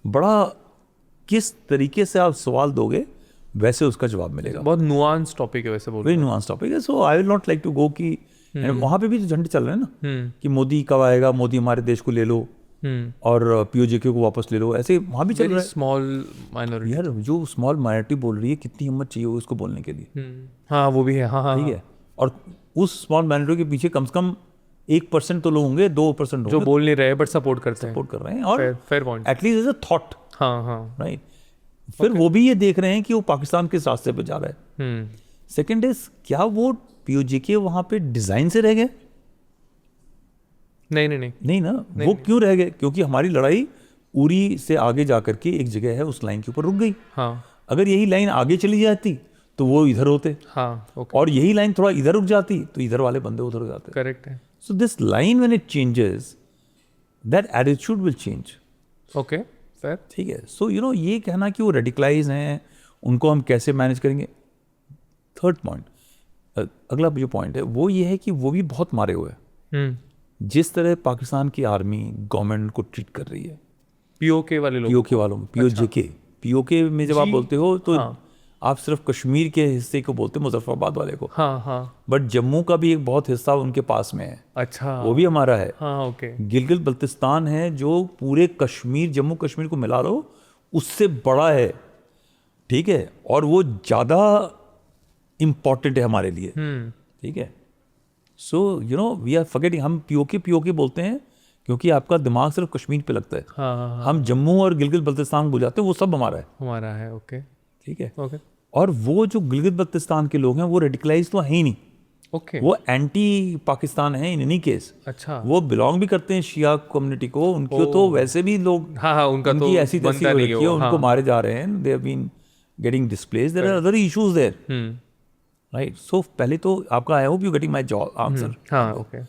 बड़ा किस तरीके से आप सवाल दोगे वैसे उसका जवाब मिलेगा। बहुत नुआंस टॉपिक है वैसे बोल वेरी नुआंस टॉपिक है। So I will not like to go कि वहाँ पे भी तो झंडे चल रहे हैं ना कि मोदी कब आएगा, मोदी हमारे देश को ले लो और पीओजेके को वापस ले लो, ऐसे वहाँ भी चल रहा है। स्मॉल माइनॉरिटी यार जो स्मॉल माइनॉरिटी बोल रही है, कितनी हिम्मत चाहिए उसको बोलने के लिए। हाँ वो भी है, हाँ हाँ ठीक है, और उस स्मॉल माइनॉरिटी के पीछे कम से कम 1% तो लोग होंगे, 2% जो बोल नहीं रहे बट सपोर्ट करते हैं, सपोर्ट कर रहे हैं, और fair point, at least as a thought, हाँ हाँ राइट। फिर वो भी ये देख रहे हैं कि वो पाकिस्तान किस रास्ते पे जा रहा है। सेकंड इज, क्या वो पीओजेके वहां पे डिजाइन से रह गए? नहीं ना, वो क्यों रह गए? क्योंकि हमारी लड़ाई उरी से आगे जाकर के एक जगह है, उस लाइन के ऊपर रुक गई। हाँ अगर यही लाइन आगे चली जाती तो वो इधर होते, हाँ ओके, और यही लाइन थोड़ा इधर रुक जाती तो इधर वाले बंदे उधर हो जाते। करेक्ट है, so this line when it changes, that attitude will change. Okay fair, ठीक है। सो यू नो, ये कहना कि वो रेडिकलाइज हैं, उनको हम कैसे मैनेज करेंगे। थर्ड पॉइंट, अगला जो पॉइंट है वो ये है कि वो भी बहुत मारे हुए हैं। जिस तरह पाकिस्तान की आर्मी गवर्नमेंट को ट्रीट कर रही है, पीओके वाले लोग, पीओके वालों में, पीओजेके, पीओके में जब आप बोलते हो तो हाँ, आप सिर्फ कश्मीर के हिस्से को बोलते हो, मुजफ्फराबाद वाले को, हाँ हाँ, बट जम्मू का भी एक बहुत हिस्सा उनके पास में है, अच्छा वो भी हमारा है। हाँ ओके, गिलगित बल्तिस्तान है जो पूरे कश्मीर, जम्मू कश्मीर को मिला लो उससे बड़ा है। ठीक है, और वो ज़्यादा इम्पॉर्टेंट है हमारे लिए। ठीक है। So you know, we are forgetting, हम पीओके बोलते हैं क्योंकि आपका दिमाग सिर्फ कश्मीर पे लगता है। हाँ हाँ, हम जम्मू और गिलगित बल्तिस्तान भूल जाते हैं, वो सब हमारा है। हमारा है, ओके ठीक है। ओके और वो जो गिलगित बल्तिस्तान के लोग हैं वो रेडिकलाइज तो है ही नहीं, ओके, वो एंटी पाकिस्तान है इन एनी केस। अच्छा वो बिलोंग भी करते हैं शिया कम्युनिटी को, उनको तो वैसे भी लोग, हाँ हाँ, उनका तो उनकी ऐसी तैसी बनता हो नहीं रखी है है, वो, उनको हाँ, मारे जा रहे हैं, they have been getting displaced, there are other issues there, right. So पहले तो आपका, I hope you getting my job answer. हाँ ओके,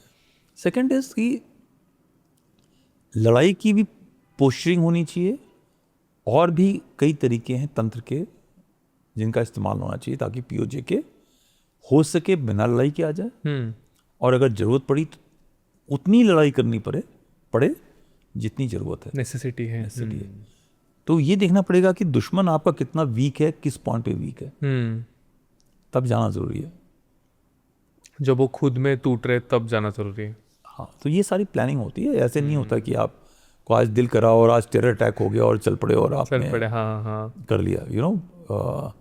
सेकंड इज कि लड़ाई की भी पोस्चरिंग होनी चाहिए, और भी कई तरीके हैं तंत्र के जिनका इस्तेमाल होना चाहिए ताकि पीओजेके हो सके बिना लड़ाई के आ जाए, और अगर जरूरत पड़ी तो उतनी लड़ाई करनी पड़े जितनी जरूरत है, नेसेसिटी है, तो ये देखना पड़ेगा कि दुश्मन आपका कितना वीक है, किस पॉइंट पे वीक है, तब जाना जरूरी है। जब वो खुद में टूट रहे तब जाना जरूरी है। हाँ, तो ये सारी प्लानिंग होती है, ऐसे नहीं होता कि आप को आज दिल करा और आज टेरर अटैक हो गया और चल पड़े और आपने हाँ हाँ कर लिया, you know.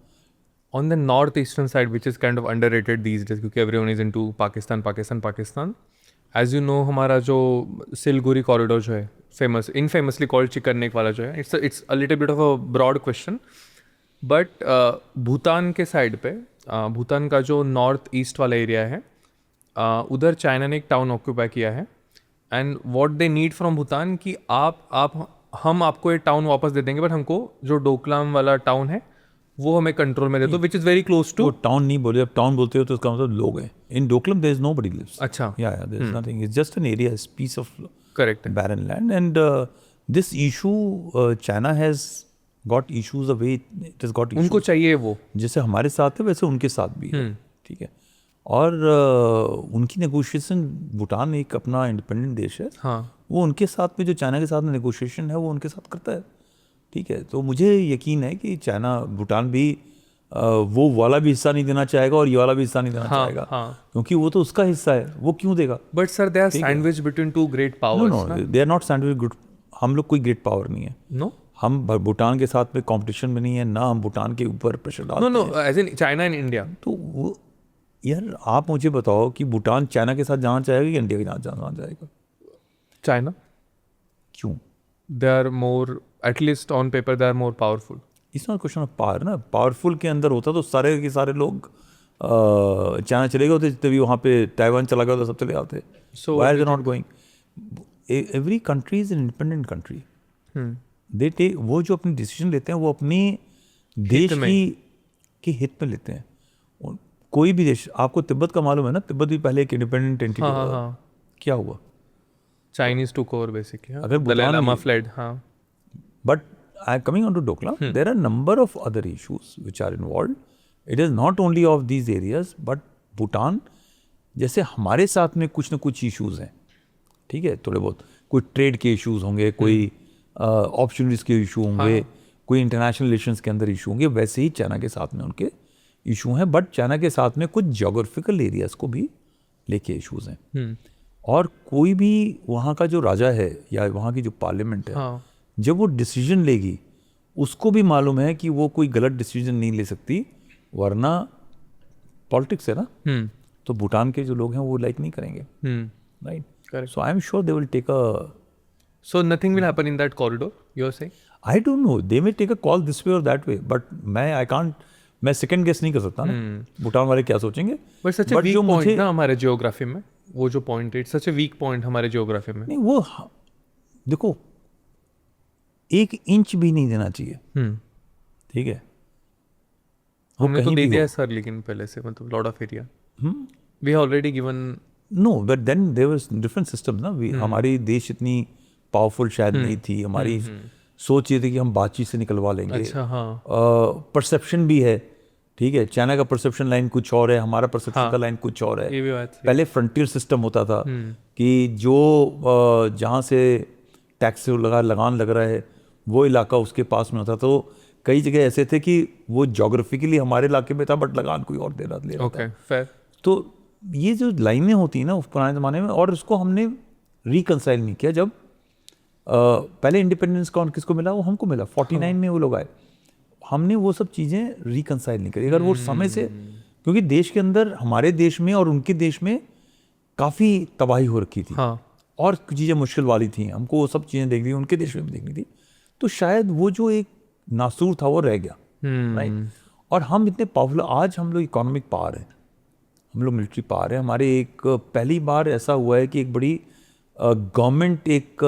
On the north eastern side which is kind of underrated these days, क्योंकि everyone is into Pakistan. As you know, हमारा जो सिलगुरी कॉरिडोर जो है, इनफेमसली कॉल्ड चिकन नेक वाला जो है, it's a little bit of a broad question, but Bhutan के side पे, भूटान का जो नॉर्थ ईस्ट वाला एरिया है, उधर चाइना ने एक टाउन ऑक्यूपाई किया है, and what they need from Bhutan कि हम आपको ये टाउन वापस दे देंगे, बट हमको जो डोकलाम वाला टाउन है वो हमें कंट्रोल में दे दो, which is very close to. वो टाउन नहीं बोले, अब टाउन बोलते हो तो इसका मतलब लोग हैं। In Doklam there is nobody lives. अच्छा, या there is nothing, it's just an area, it's piece of correct, barren land, and this issue, China has got issues the way it has got issues. उनको चाहिए वो, जैसे हमारे साथ है वैसे उनके साथ भी है। ठीक है। और उनकी नेगोशिएशन, भूटान एक अपना इंडिपेंडेंट देश है, हाँ, वो उनके साथ में जो चाइना के साथ में नेगोशिएशन है वो उनके साथ करता है। ठीक है। तो मुझे यकीन है कि चाइना, भूटान भी वो वाला भी हिस्सा नहीं देना चाहेगा और ये वाला भी हिस्सा नहीं देना चाहेगा, क्योंकि वो तो उसका हिस्सा है, वो क्यों देगा? But sir they are sandwich between two great powers. No, they are not sandwich good. हम लोग कोई ग्रेट पावर नहीं है। नो, हम भूटान के साथ में कंपटीशन में नहीं है, ना हम भूटान के ऊपर प्रेशर डालते हैं। No, as in China and India. तो वो, यार आप मुझे बताओ कि भूटान चाइना के साथ जाना चाहेगा या इंडिया के साथ जाना चाहेगा? चाइना। क्यों? They are more, at least on paper they are more powerful. It's not question of power ना। पावरफुल के अंदर होता तो सारे के सारे लोग चाइना चले गए होते, जितने भी वहाँ पे ताइवान चला गया होता सब चले जाते। So why are they not going? Every country is an independent country. They take, वो जो अपनी डिसीजन लेते हैं वो अपने देश के हित में लेते हैं। कोई भी देश, आपको तिब्बत का मालूम है ना, तिब्बत भी पहले एक इंडिपेंडेंट एंटिटी था। क्या हुआ? Chinese to core basically. अगर दलाई लामा फ्लेड, हाँ। But coming on to Doklam, there are a number of other issues which are involved. It is not only of these areas, but Bhutan जैसे हमारे साथ में कुछ ना कुछ issues हैं, ठीक है, थोड़े बहुत, कोई ट्रेड के इश्यूज होंगे, कोई अपॉर्चुनिटीज़ के इशू होंगे, कोई इंटरनेशनल रिलेशंस के अंदर इशू होंगे, वैसे ही चाइना के साथ में उनके इशू हैं, बट चाइना के साथ में कुछ जोग्राफिकल एरियाज को भी लेके इश्यूज हैं। और कोई भी वहाँ का जो राजा है या वहाँ की जो पार्लियामेंट है, जब वो डिसीजन लेगी, उसको भी मालूम है कि वो कोई गलत डिसीजन नहीं ले सकती, वरना पॉलिटिक्स है ना, तो भूटान के जो लोग हैं वो लाइक नहीं करेंगे, right? So I am sure they will take a, So nothing will happen in that corridor, you're saying? I don't know, they may take a call this way और दैट वे, बट मैं second guess नहीं कर सकता ना भूटान वाले क्या सोचेंगे। But such a weak point ना हमारे जियोग्राफी में, वो जो पॉइंट है, सच ए वीक पॉइंट हमारे जियोग्राफी में। नहीं, वो देखो 1 इंच भी नहीं देना चाहिए, ठीक है, हमने तो दे दिया है सर, लेकिन पहले से मतलब lot of area we have already given. No, but then there was different system ना, हमारी देश इतनी पावरफुल शायद नहीं थी, हमारी सोच ये थी कि हम बातचीत से निकलवा लेंगे। अच्छा, हाँ। परसेप्शन भी है, ठीक है, चाइना का परसेप्शन लाइन कुछ और है, हमारा परसेप्शन का लाइन कुछ और है। ये भी बात है। पहले फ्रंटियर सिस्टम होता था कि जो जहाँ से टैक्स लगान लग रहा है वो इलाका उसके पास में होता, तो कई जगह ऐसे थे कि वो जोग्राफिकली हमारे इलाके में था बट लगान कोई और ले रहा ओके, फेयर। तो ये जो लाइनें होती हैं ना उस पुराने ज़माने में, और उसको हमने रिकंसाइल नहीं किया। जब पहले इंडिपेंडेंस कौन किसको मिला, वो हमको मिला 49 में, वो लोग आए, हमने वो सब चीज़ें रिकंसाइल नहीं करी। अगर वो समय से, क्योंकि देश के अंदर, हमारे देश में और उनके देश में काफ़ी तबाही हो रखी थी, और चीज़ें मुश्किल वाली थी, हमको वो सब चीज़ें देखनी, उनके देश में भी देखनी थी, तो शायद वो जो एक नासूर था वो रह गया, राइट? और हम इतने पावरफुल, आज हम लोग इकोनॉमिक पावर है, हम लोग मिलिट्री पावर है, हमारे एक पहली बार ऐसा हुआ है कि एक बड़ी गवर्नमेंट एक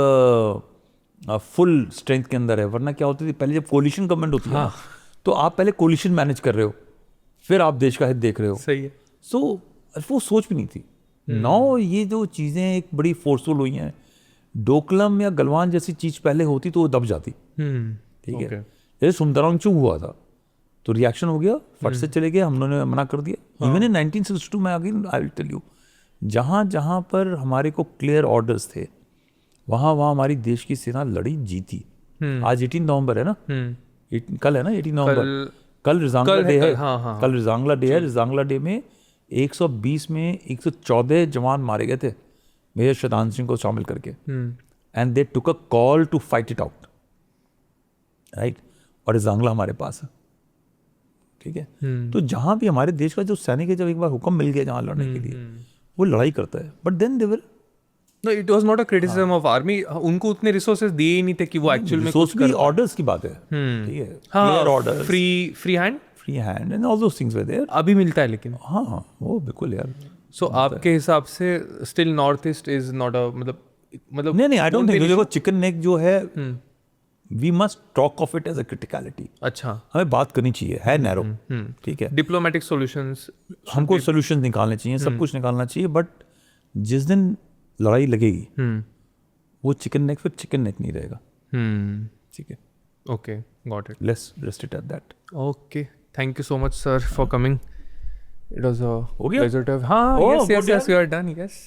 फुल स्ट्रेंथ के अंदर है, वरना क्या होती थी पहले जब कोलिशन गवर्नमेंट होती है, तो आप पहले कोलिशन मैनेज कर रहे हो, फिर आप देश का हित देख रहे हो। सही है। सो वो सोच भी नहीं थी। नाउ ये जो चीज़ें एक बड़ी फोर्सफुल हुई हैं, डोकलम या गलवान जैसी चीज़ पहले होती तो वो दब जाती, ठीक है। जैसे सुंदरांचू हुआ था तो रिएक्शन हो गया, फट से चले गए, हम लोगों ने मना कर दिया। इवन इन 1962 में again I will tell you, जहाँ जहाँ पर हमारे को क्लियर ऑर्डर्स थे, वहाँ हमारी देश की सेना लड़ी, जीती। आज 18 नवंबर है ना, कल है ना 18 नवंबर, कल रिजांगला डे है। कल रिजांगला डे है। रिजांगला डे में 120 में 114 जवान मारे गए थे, मेजर शतान सिंह को शामिल करके, and they took a call to fight it out, right? और रिजांगला हमारे पास है, ठीक है। तो जहाँ भी हमारे देश का जो सैनिक है, जब एक बार हुक्म मिल गया जहाँ लड़ने के लिए, वो लड़ाई करता है। But then they will, No, it was not a criticism of army. उनको उतने रिसोर्सेज दिए ही नहीं थे कि वो एक्चुअल में कुछ कर। ऑर्डर्स की बात है, ठीक है, clear orders, free hand and all those things were there. अभी मिलता है लेकिन। हाँ, वो बिल्कुल यार। सो आपके हिसाब से still North East is not a, मतलब नहीं, आई डोंट थिंक। देखो, चिकन नेक जो है, we must talk of it as a criticality. अच्छा, हमें बात करनी चाहिए, है नैरो, ठीक है। डिप्लोमेटिक सॉल्यूशंस, हमको सॉल्यूशंस निकालने चाहिए, सब कुछ निकालना चाहिए, बट जिस दिन लड़ाई लगेगी, वो चिकन नेक फिर चिकन नेक नहीं रहेगा, ठीक है। Okay, got it. Let's rest it at that. Okay, thank you so much sir for coming. It was a हो गया? Pleasure to have. हाँ, yes, you are done, yes.